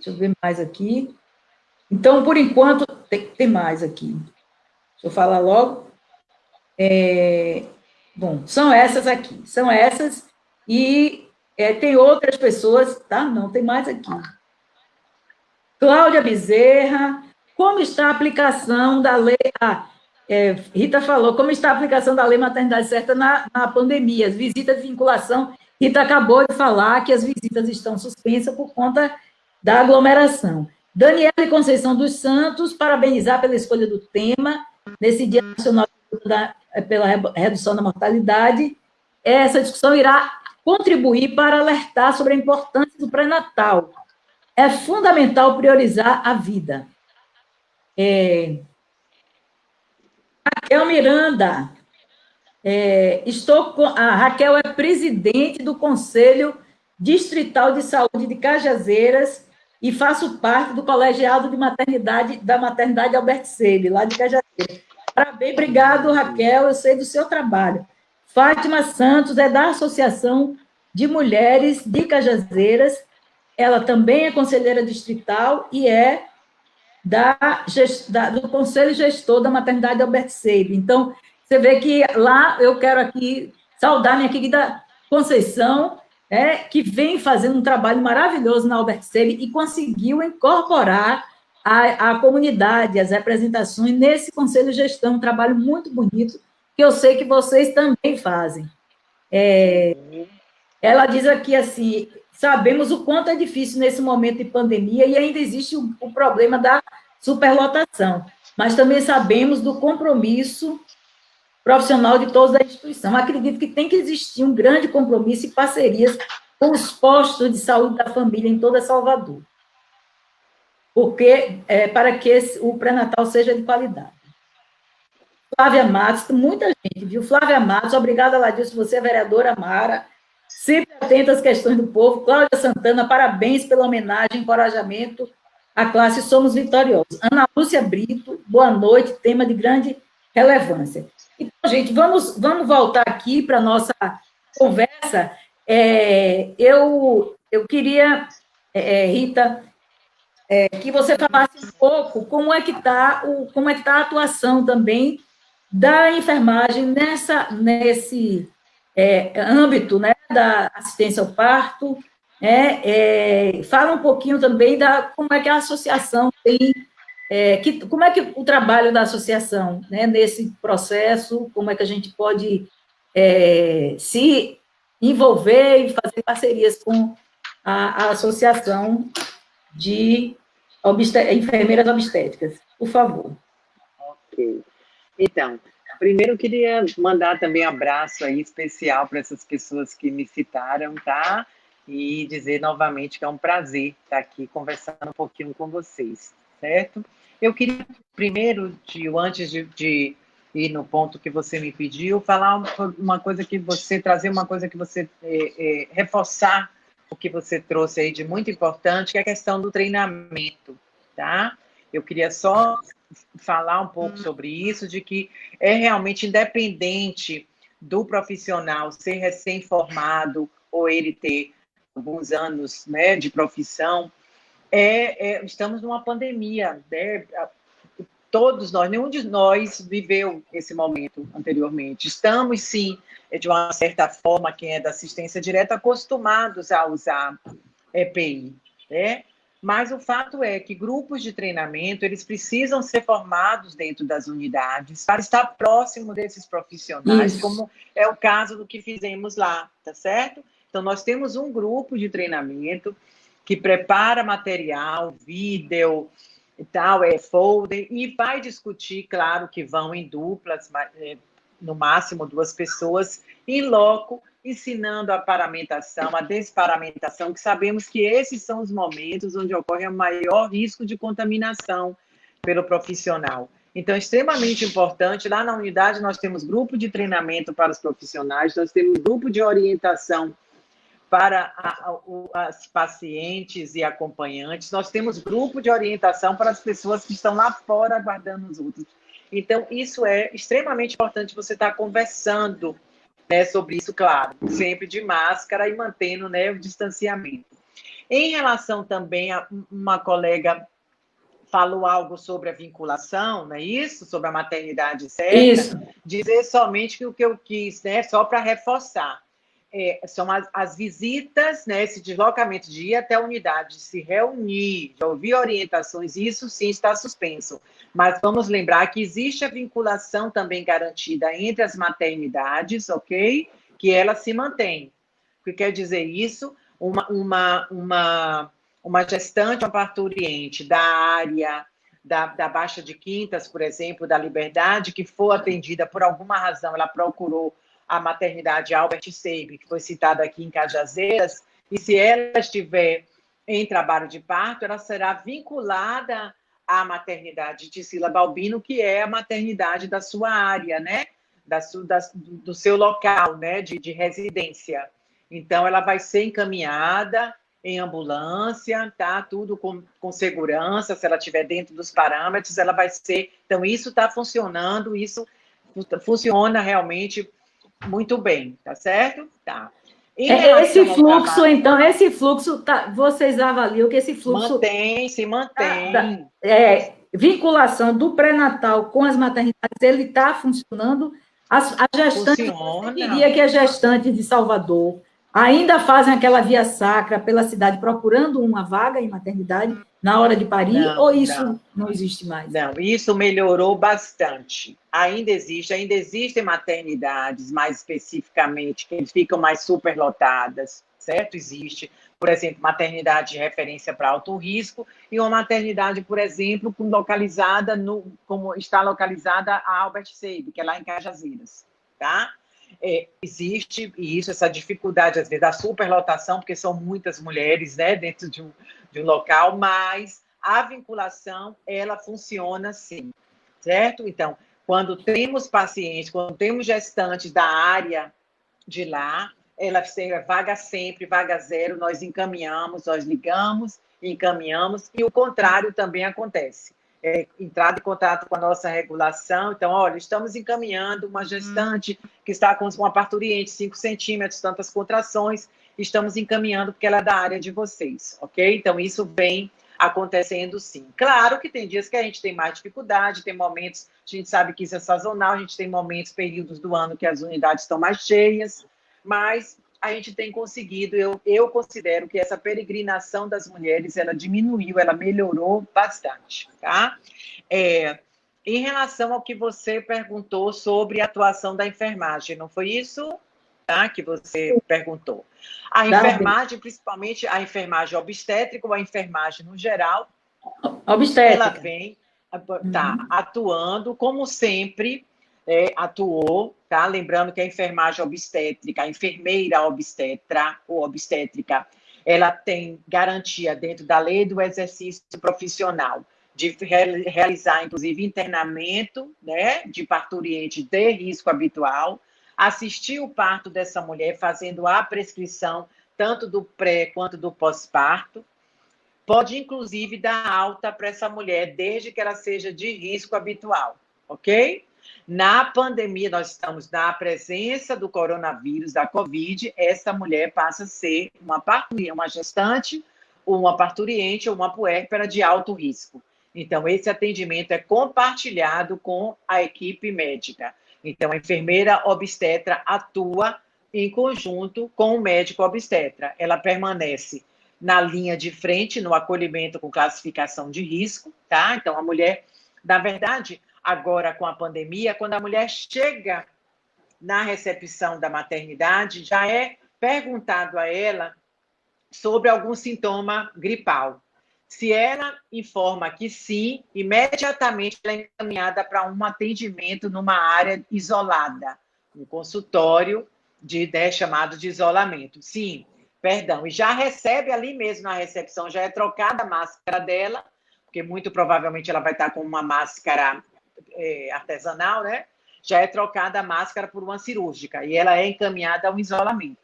eu ver mais aqui. Então, por enquanto, tem mais aqui. Deixa eu falar logo. Bom, são essas aqui. São essas. E tem outras pessoas, tá? Não, tem mais aqui. Cláudia Bezerra, como está a aplicação da lei... Rita falou, como está a aplicação da lei maternidade certa na pandemia? As visitas de vinculação, Rita acabou de falar que as visitas estão suspensas por conta da aglomeração. Daniela Conceição dos Santos, parabenizar pela escolha do tema, nesse Dia Nacional pela Redução da Mortalidade. Essa discussão irá contribuir para alertar sobre a importância do pré-natal. É fundamental priorizar a vida. Raquel Miranda, a Raquel é presidente do Conselho Distrital de Saúde de Cajazeiras e faço parte do colegiado de maternidade da Maternidade Albert Seib, lá de Cajazeiras. Parabéns, obrigado, Raquel, eu sei do seu trabalho. Fátima Santos é da Associação de Mulheres de Cajazeiras, ela também é conselheira distrital e é do Conselho Gestor da Maternidade Albert Seib. Então, você vê que lá eu quero aqui saudar minha querida Conceição, que vem fazendo um trabalho maravilhoso na Albert Seib e conseguiu incorporar a comunidade, as representações nesse Conselho de Gestão, um trabalho muito bonito, que eu sei que vocês também fazem. Ela diz aqui assim, sabemos o quanto é difícil nesse momento de pandemia e ainda existe o problema da superlotação, mas também sabemos do compromisso profissional de todos da instituição. Acredito que tem que existir um grande compromisso e parcerias com os postos de saúde da família em toda Salvador, porque para que o pré-natal seja de qualidade. Flávia Matos, muita gente, viu? Flávia Matos, obrigada, Ladilce, você é vereadora Mara, sempre atenta às questões do povo. Cláudia Santana, parabéns pela homenagem e encorajamento à classe Somos Vitoriosos. Ana Lúcia Brito, boa noite, tema de grande relevância. Então, gente, vamos voltar aqui para a nossa conversa. Eu queria, Rita, que você falasse um pouco como é que está a atuação também da enfermagem nesse âmbito, né, da assistência ao parto. Fala um pouquinho também como é que a associação tem... como é que o trabalho da associação, né, nesse processo, como é que a gente pode se envolver e fazer parcerias com a Associação de Enfermeiras Obstétricas. Por favor. Ok. Então, primeiro eu queria mandar também um abraço aí especial para essas pessoas que me citaram, tá? E dizer novamente que é um prazer estar aqui conversando um pouquinho com vocês, certo? Eu queria primeiro, Gil, antes de ir no ponto que você me pediu, falar uma coisa que você, trazer uma coisa que você, reforçar o que você trouxe aí de muito importante, que é a questão do treinamento, tá? Eu queria só falar um pouco sobre isso, de que é realmente independente do profissional ser recém-formado ou ele ter alguns anos, né, de profissão, estamos numa pandemia, né? todos nós, nenhum de nós viveu esse momento anteriormente. Estamos, sim, de uma certa forma, quem é da assistência direta, acostumados a usar EPI, né? Mas o fato é que grupos de treinamento, eles precisam ser formados dentro das unidades para estar próximo desses profissionais, como é o caso do que fizemos lá, tá certo? Então, nós temos um grupo de treinamento que prepara material, vídeo e tal, folder, e vai discutir, claro que vão em duplas, no máximo 2 pessoas, em loco, ensinando a paramentação, a desparamentação, que sabemos que esses são os momentos onde ocorre o maior risco de contaminação pelo profissional. Então, é extremamente importante, lá na unidade nós temos grupo de treinamento para os profissionais, nós temos grupo de orientação para as pacientes e acompanhantes, nós temos grupo de orientação para as pessoas que estão lá fora aguardando os outros. Então, isso é extremamente importante você estar conversando, né, sobre isso, claro, sempre de máscara e mantendo, né, o distanciamento. Em relação também a uma colega falou algo sobre a vinculação, não é isso? Sobre a maternidade certa. Isso. Dizer somente que o que eu quis, né, só para reforçar, são as visitas, né, esse deslocamento de ir até a unidade, de se reunir, de ouvir orientações, isso sim está suspenso. Mas vamos lembrar que existe a vinculação também garantida entre as maternidades, ok? Que ela se mantém. O que quer dizer isso? Uma gestante, uma parturiente da área da Baixa de Quintas, por exemplo, da Liberdade, que for atendida por alguma razão, ela procurou a maternidade Albert Seib, que foi citada aqui em Cajazeiras, e se ela estiver em trabalho de parto, ela será vinculada à maternidade Tisila Balbino, que é a maternidade da sua área, né? Do seu local, né? de residência. Então, ela vai ser encaminhada em ambulância, tá? Tudo com segurança, se ela estiver dentro dos parâmetros, ela vai ser... Então, isso está funcionando, isso funciona realmente muito bem, tá certo? Tá. Esse fluxo, então, vocês avaliam que esse fluxo... se mantém. Vinculação do pré-natal com as maternidades, ele está funcionando. A gestante, eu diria que a gestante de Salvador ainda fazem aquela via sacra pela cidade procurando uma vaga em maternidade na hora de parir, ou isso não existe mais? Não, isso melhorou bastante. Ainda existem maternidades, mais especificamente, que ficam mais superlotadas, certo? Existe, por exemplo, maternidade de referência para alto risco e uma maternidade, por exemplo, como está localizada a Albert Seib, que é lá em Cajazeiras, tá? Existe essa dificuldade, às vezes, da superlotação, porque são muitas mulheres, né, dentro de um local, mas a vinculação, ela funciona sim, certo? Então, quando temos pacientes, quando temos gestantes da área de lá, ela é vaga sempre, vaga zero, nós encaminhamos, nós ligamos, encaminhamos, e o contrário também acontece. Entrada em contato com a nossa regulação, então, olha, estamos encaminhando uma gestante que está com uma parturiente, 5 centímetros, tantas contrações, estamos encaminhando porque ela é da área de vocês, ok? Então, isso vem acontecendo sim. Claro que tem dias que a gente tem mais dificuldade, tem momentos, a gente sabe que isso é sazonal, a gente tem momentos, períodos do ano que as unidades estão mais cheias, mas a gente tem conseguido, eu considero que essa peregrinação das mulheres, ela diminuiu, ela melhorou bastante, tá? Em relação ao que você perguntou sobre a atuação da enfermagem, não foi isso, tá, que você perguntou? A enfermagem, principalmente a enfermagem obstétrica ou a enfermagem no geral, obstétrica, ela vem atuando, como sempre, atuou, tá? Lembrando que a enfermagem obstétrica, a enfermeira obstetra ou obstétrica, ela tem garantia dentro da lei do exercício profissional de realizar, inclusive, internamento, né, de parturiente de risco habitual, assistir o parto dessa mulher, fazendo a prescrição tanto do pré quanto do pós-parto, pode, inclusive, dar alta para essa mulher, desde que ela seja de risco habitual, ok? Na pandemia, nós estamos na presença do coronavírus, da Covid, essa mulher passa a ser uma gestante, uma parturiente ou uma puérpera de alto risco. Então, esse atendimento é compartilhado com a equipe médica. Então, a enfermeira obstetra atua em conjunto com o médico obstetra. Ela permanece na linha de frente, no acolhimento com classificação de risco, tá? Então, a mulher, na verdade, agora com a pandemia, quando a mulher chega na recepção da maternidade, já é perguntado a ela sobre algum sintoma gripal. Se ela informa que sim, imediatamente ela é encaminhada para um atendimento numa área isolada, um consultório chamado de isolamento. Sim, perdão, e já recebe ali mesmo na recepção, já é trocada a máscara dela, porque muito provavelmente ela vai estar com uma máscara artesanal, né? Já é trocada a máscara por uma cirúrgica, e ela é encaminhada a um isolamento.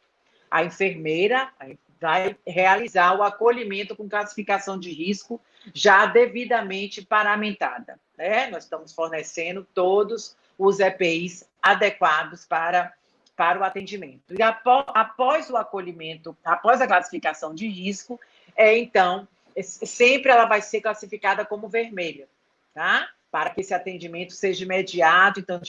A enfermeira vai realizar o acolhimento com classificação de risco já devidamente paramentada, né? Nós estamos fornecendo todos os EPIs adequados para o atendimento. E após o acolhimento, após a classificação de risco, então, sempre ela vai ser classificada como vermelha, tá? Para que esse atendimento seja imediato, então,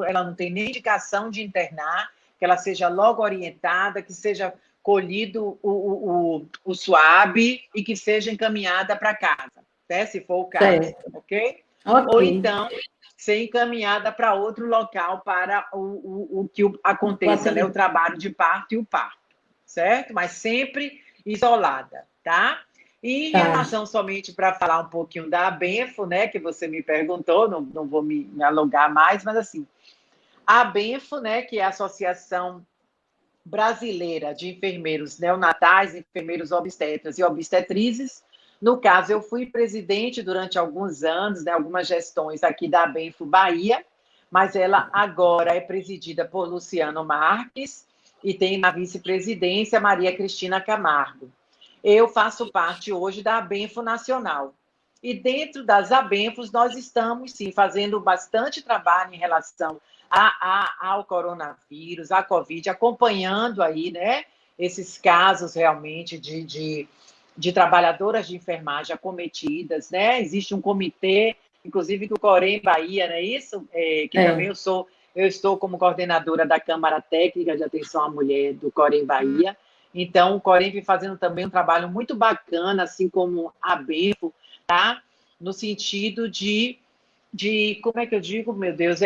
ela não tem nem indicação de internar, que ela seja logo orientada, que seja colhido o SWAB e que seja encaminhada para casa, né? Se for o caso, ok? Ou então, ser encaminhada para outro local para o que aconteça, né? O trabalho de parto e o parto, certo? Mas sempre isolada, tá? E em relação somente para falar um pouquinho da ABENFO, né? Que você me perguntou, não vou me alongar mais, mas assim, a ABENFO, né? Que é a Associação Brasileira de Enfermeiros Neonatais, Enfermeiros Obstetras e Obstetrizes. No caso, eu fui presidente durante alguns anos, né, algumas gestões aqui da ABENFO Bahia, mas ela agora é presidida por Luciano Marques e tem na vice-presidência Maria Cristina Camargo. Eu faço parte hoje da ABENFO Nacional. E dentro das ABENFOs, nós estamos, sim, fazendo bastante trabalho em relação ao coronavírus, à Covid, acompanhando aí, né, esses casos realmente de trabalhadoras de enfermagem acometidas, né? Existe um comitê, inclusive do Corém Bahia, não é isso? Também eu estou como coordenadora da Câmara Técnica de Atenção à Mulher do Corém Bahia. Então, o Corém vem fazendo também um trabalho muito bacana, assim como a ABENFO, tá? No sentido de como é que eu digo, meu Deus,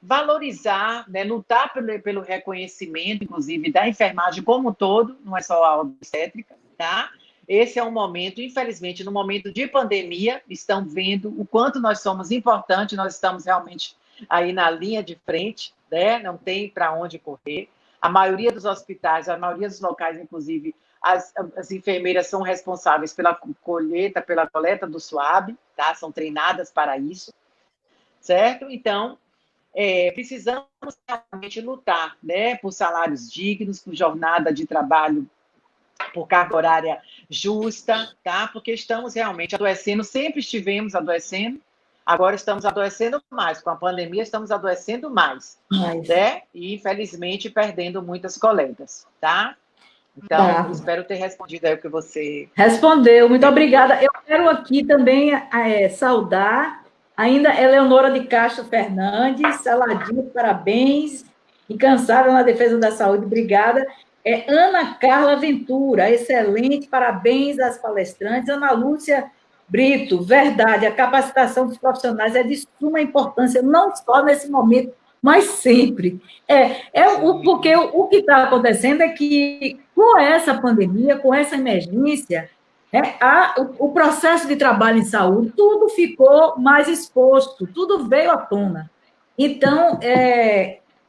valorizar, né, lutar pelo reconhecimento, inclusive, da enfermagem como um todo, não é só a obstétrica, tá? Esse é um momento, infelizmente, no momento de pandemia, estão vendo o quanto nós somos importantes, nós estamos realmente aí na linha de frente, né? Não tem para onde correr. A maioria dos hospitais, a maioria dos locais, inclusive, as enfermeiras são responsáveis pela coleta do SWAB, tá? São treinadas para isso, certo? Então, precisamos realmente lutar, né, por salários dignos, por jornada de trabalho, por carga horária justa, tá? Porque estamos realmente adoecendo, sempre estivemos adoecendo, agora estamos adoecendo mais, com a pandemia estamos adoecendo mais, né? E, infelizmente, perdendo muitas colegas, tá? Então, espero ter respondido aí o que você... Respondeu, muito obrigada. Eu quero aqui também saudar ainda Eleonora de Castro Fernandes, Saladinho, parabéns, incansável na defesa da saúde, obrigada. Ana Carla Ventura, excelente, parabéns às palestrantes. Ana Lúcia Brito, verdade, a capacitação dos profissionais é de suma importância, não só nesse momento, mas sempre. Porque o que está acontecendo é que, com essa pandemia, com essa emergência, o processo de trabalho em saúde, tudo ficou mais exposto, tudo veio à tona. Então,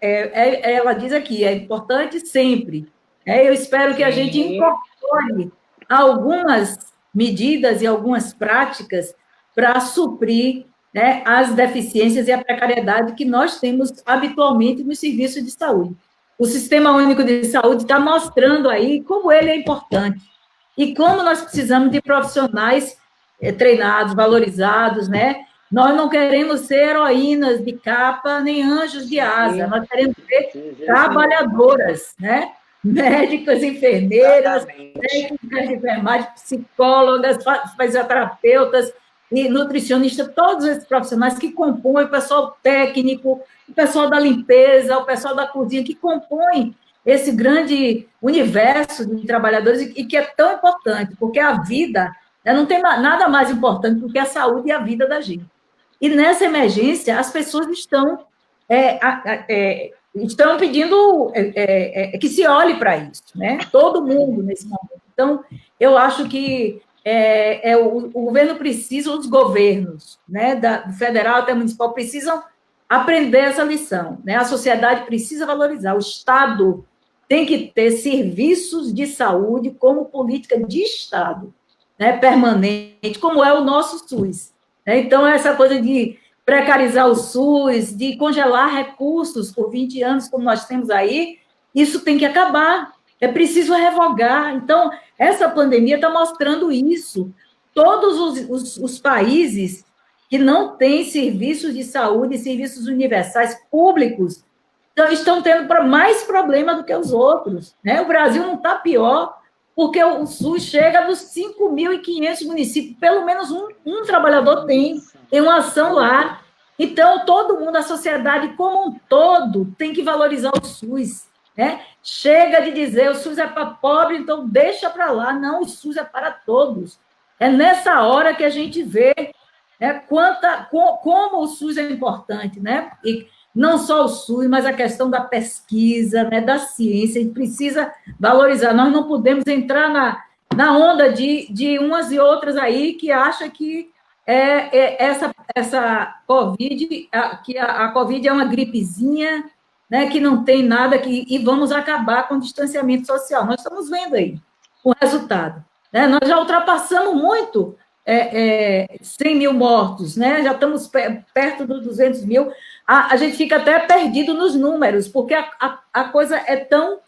ela diz aqui, é importante sempre. Eu espero que a gente incorpore algumas medidas e algumas práticas para suprir, né, as deficiências e a precariedade que nós temos habitualmente no serviço de saúde. O Sistema Único de Saúde está mostrando aí como ele é importante e como nós precisamos de profissionais treinados, valorizados, né? Nós não queremos ser heroínas de capa nem anjos de asa, nós queremos ser trabalhadoras, né? Médicas, enfermeiras, técnicas de enfermagem, psicólogas, fisioterapeutas, e nutricionista, todos esses profissionais que compõem, o pessoal técnico, o pessoal da limpeza, o pessoal da cozinha, que compõem esse grande universo de trabalhadores e que é tão importante, porque a vida, né, não tem nada mais importante do que a saúde e a vida da gente. E nessa emergência, as pessoas estão pedindo que se olhe para isso, né? Todo mundo nesse momento. Então, eu acho que o governo precisa, os governos, né, do federal até municipal, precisam aprender essa lição, né? A sociedade precisa valorizar, o Estado tem que ter serviços de saúde como política de Estado, né, permanente, como é o nosso SUS. Né? Então, essa coisa de precarizar o SUS, de congelar recursos por 20 anos, como nós temos aí, isso tem que acabar. É preciso revogar. Então, essa pandemia está mostrando isso. Todos os países que não têm serviços de saúde, serviços universais públicos, estão tendo mais problema do que os outros. Né? O Brasil não está pior, porque o SUS chega nos 5.500 municípios, pelo menos um trabalhador tem uma ação lá. Então, todo mundo, a sociedade como um todo, tem que valorizar o SUS. Né? Chega de dizer o SUS é para pobre, então deixa para lá. Não, o SUS é para todos. É nessa hora que a gente vê, né, como o SUS é importante, né? E não só o SUS, mas a questão da pesquisa, né, da ciência, a gente precisa valorizar. Nós não podemos entrar na onda de umas e outras aí que acham que essa Covid, que a Covid é uma gripezinha, né, que não tem nada, e vamos acabar com o distanciamento social. Nós estamos vendo aí o resultado. Né? Nós já ultrapassamos muito 100 mil mortos, né? Já estamos perto dos 200 mil. A gente fica até perdido nos números, porque a coisa é tão...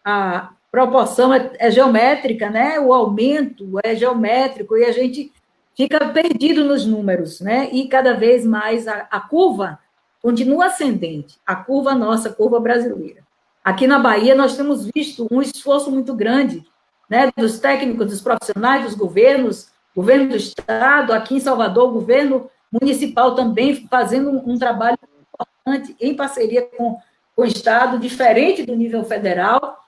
A proporção é geométrica, né? O aumento é geométrico e a gente fica perdido nos números, né? E cada vez mais a curva continua ascendente, a curva nossa, a curva brasileira. Aqui na Bahia, nós temos visto um esforço muito grande, né, dos técnicos, dos profissionais, dos governos, governo do Estado, aqui em Salvador, o governo municipal também fazendo um trabalho importante em parceria com o Estado, diferente do nível federal,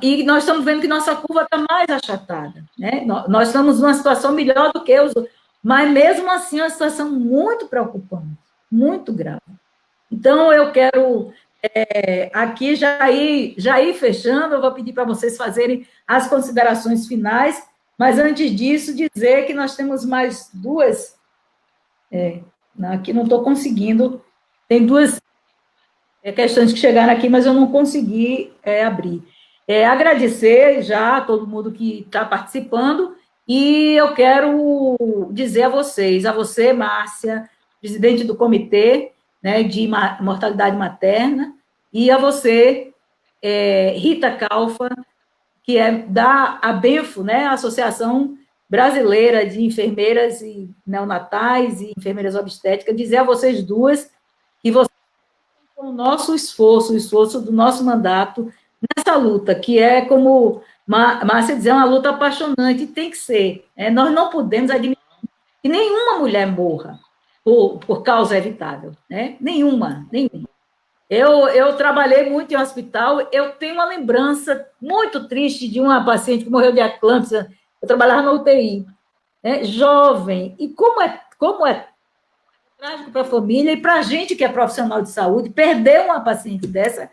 e nós estamos vendo que nossa curva está mais achatada. Né? Nós estamos numa situação melhor do que os outros, mas mesmo assim é uma situação muito preocupante, muito grave. Então, eu quero aqui já ir fechando, eu vou pedir para vocês fazerem as considerações finais, mas antes disso, dizer que nós temos mais duas, aqui não estou conseguindo, tem duas questões que chegaram aqui, mas eu não consegui abrir. Agradecer já a todo mundo que está participando, e eu quero dizer a você, Márcia, presidente do comitê, né, de mortalidade materna, e a você, Rita Calfa, que é da ABENFO, né, Associação Brasileira de Enfermeiras e Neonatais e Enfermeiras Obstétricas, dizer a vocês duas que vocês estão com o nosso esforço, o esforço do nosso mandato, nessa luta, que é, como Márcia dizia, uma luta apaixonante, e tem que ser. Nós não podemos admitir que nenhuma mulher morra por causa evitável, né? Nenhuma. Eu trabalhei muito em hospital, eu tenho uma lembrança muito triste de uma paciente que morreu de eclâmpsia, eu trabalhava na UTI, né? Jovem, e como é trágico para a família e para a gente que é profissional de saúde, perder uma paciente dessa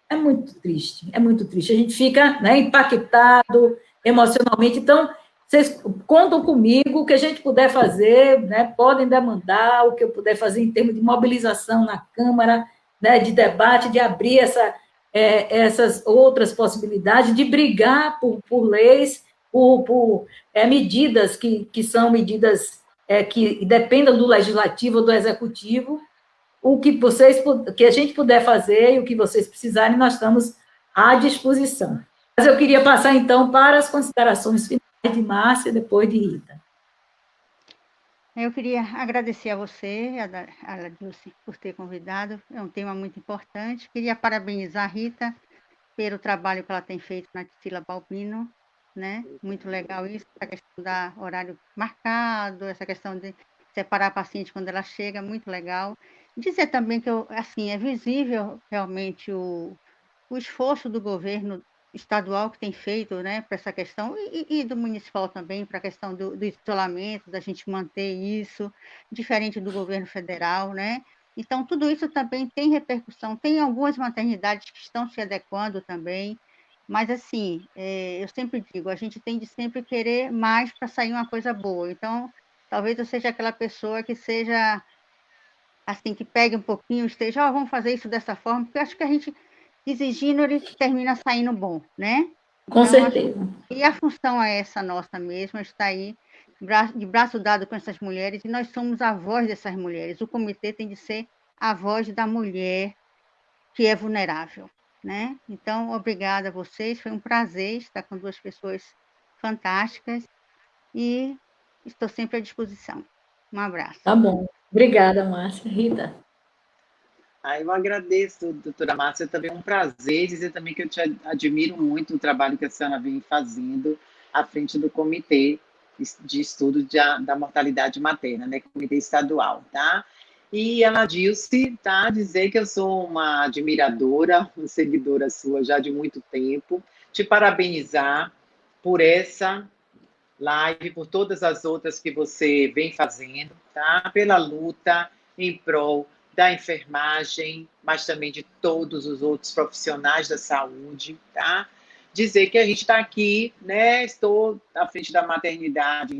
é muito triste, é muito triste. A gente fica, né, impactado emocionalmente. Então, vocês contam comigo, o que a gente puder fazer, né, podem demandar o que eu puder fazer em termos de mobilização na Câmara, né, de debate, de abrir essas outras possibilidades, de brigar por leis, por medidas que são medidas que dependam do legislativo ou do executivo. Que a gente puder fazer e o que vocês precisarem, nós estamos à disposição. Mas eu queria passar, então, para as considerações finais de Márcia, depois de Rita. Eu queria agradecer a você, a Dilce, por ter convidado. É um tema muito importante. Queria parabenizar a Rita pelo trabalho que ela tem feito na Tisila Balbino. né? Muito legal isso, essa questão da horário marcado, essa questão de separar a paciente quando ela chega, muito legal. Dizer também que, assim, é visível realmente o esforço do governo estadual que tem feito, né, para essa questão, e do municipal também, para a questão do isolamento, da gente manter isso, diferente do governo federal, né? Então, tudo isso também tem repercussão. Tem algumas maternidades que estão se adequando também, mas, assim, eu sempre digo, a gente tem de sempre querer mais para sair uma coisa boa. Então, talvez eu seja aquela pessoa que seja, assim, que pegue um pouquinho, esteja, vamos fazer isso dessa forma, porque eu acho que a gente, exigindo, ele termina saindo bom, né? Com Então, acho certeza. que a função é essa nossa mesma, está aí de braço dado com essas mulheres, e nós somos a voz dessas mulheres. O comitê tem de ser a voz da mulher que é vulnerável, né? Então, obrigada a vocês, foi um prazer estar com duas pessoas fantásticas e estou sempre à disposição. Um abraço. Tá bom. Obrigada, Márcia. Rita. Eu agradeço, doutora Márcia, também é um prazer dizer também que eu te admiro muito o trabalho que a senhora vem fazendo à frente do Comitê de Estudo da Mortalidade Materna, né, Comitê Estadual, tá? E ela disse, tá, dizer que eu sou uma admiradora, uma seguidora sua já de muito tempo, te parabenizar por essa live, por todas as outras que você vem fazendo, tá? Pela luta em prol da enfermagem, mas também de todos os outros profissionais da saúde, tá? Dizer que a gente está aqui, né? Estou à frente da maternidade,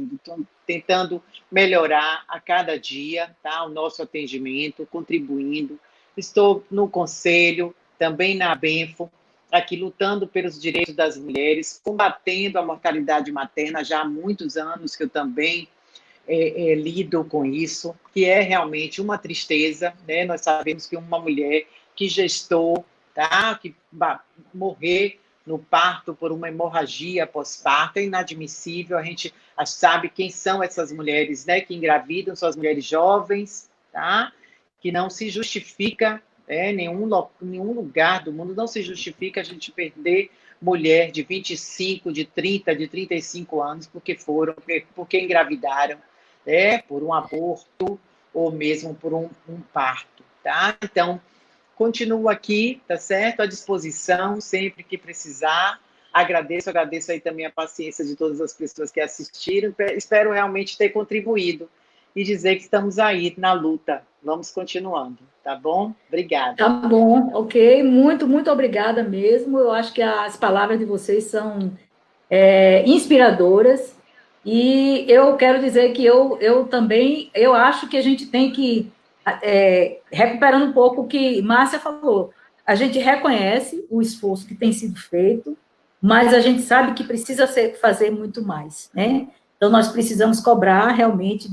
tentando melhorar a cada dia, tá? O nosso atendimento, contribuindo. Estou no conselho, também na Benfo, aqui lutando pelos direitos das mulheres, combatendo a mortalidade materna já há muitos anos que eu também lido com isso, que é realmente uma tristeza, né? Nós sabemos que uma mulher que gestou, tá? Que morrer no parto por uma hemorragia pós-parto é inadmissível. A gente sabe quem são essas mulheres, né? Que engravidam, são as mulheres jovens, tá? Que não se justifica, nenhum lugar do mundo não se justifica a gente perder mulher de 25, de 30, de 35 anos porque engravidaram, por um aborto ou mesmo por um parto, tá? Então, continuo aqui, tá certo? À disposição, sempre que precisar. Agradeço aí também a paciência de todas as pessoas que assistiram. Espero realmente ter contribuído e dizer que estamos aí na luta. Vamos continuando, tá bom? Obrigada. Tá bom, ok. Muito, muito obrigada mesmo. Eu acho que as palavras de vocês são inspiradoras. E eu quero dizer que eu também, eu acho que a gente tem que, recuperando um pouco o que Márcia falou, a gente reconhece o esforço que tem sido feito, mas a gente sabe que precisa fazer muito mais, né? Então, nós precisamos cobrar realmente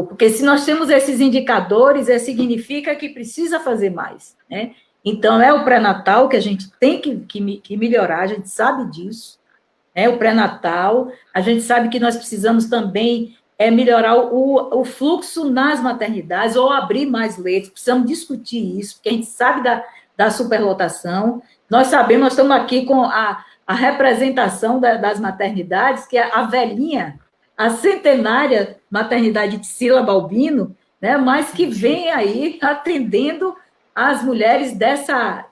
porque se nós temos esses indicadores, significa que precisa fazer mais, né? Então, é o pré-natal que a gente tem que melhorar, a gente sabe disso, o pré-natal, a gente sabe que nós precisamos também melhorar o fluxo nas maternidades, ou abrir mais leitos, precisamos discutir isso, porque a gente sabe da superlotação, nós sabemos, nós estamos aqui com a representação das maternidades, que é a velhinha, a centenária maternidade de Cila Balbino, né, mas que vem aí atendendo as mulheres dessa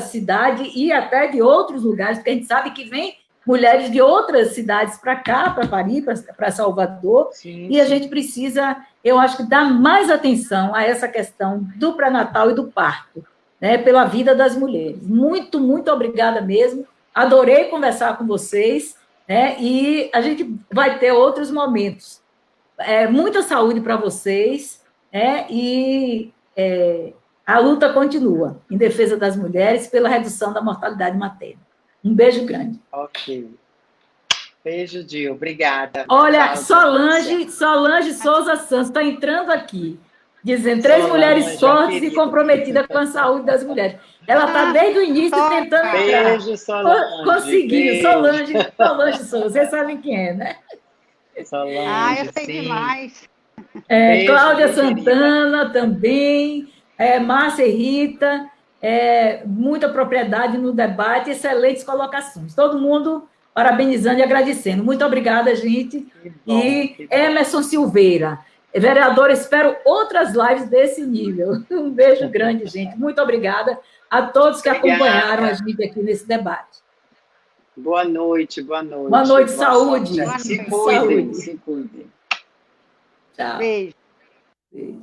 cidade e até de outros lugares, porque a gente sabe que vem mulheres de outras cidades para cá, para Paris, para Salvador, sim, e a gente precisa, eu acho que dar mais atenção a essa questão do pré-natal e do parto, né, pela vida das mulheres. Muito, muito obrigada mesmo, adorei conversar com vocês, né, e a gente vai ter outros momentos. Muita saúde para vocês, né, e a luta continua em defesa das mulheres pela redução da mortalidade materna. Um beijo grande. Ok. Beijo, Gil. Obrigada. Olha, Tchau, Solange Souza Santos está entrando aqui, dizendo 3 mulheres fortes e comprometidas com a saúde das mulheres. Ela está desde o início tentando entrar. Beijo, Solange. Conseguiu. Beijo. Solange Souza, vocês sabem quem é, né? Solange, eu sei sim. demais. Beijo, Cláudia querida. Santana também, Márcia e Rita, muita propriedade no debate, excelentes colocações. Todo mundo, parabenizando e agradecendo. Muito obrigada, gente. Que bom, E Emerson Silveira, vereador, espero outras lives desse nível. Um beijo grande, gente. Muito obrigada a todos que acompanharam a gente aqui nesse debate. Boa noite, boa noite. Boa noite, Boa saúde. sorte. Se Saúde. cuidem, se cuidem. Tchau. Beijo. Beijo.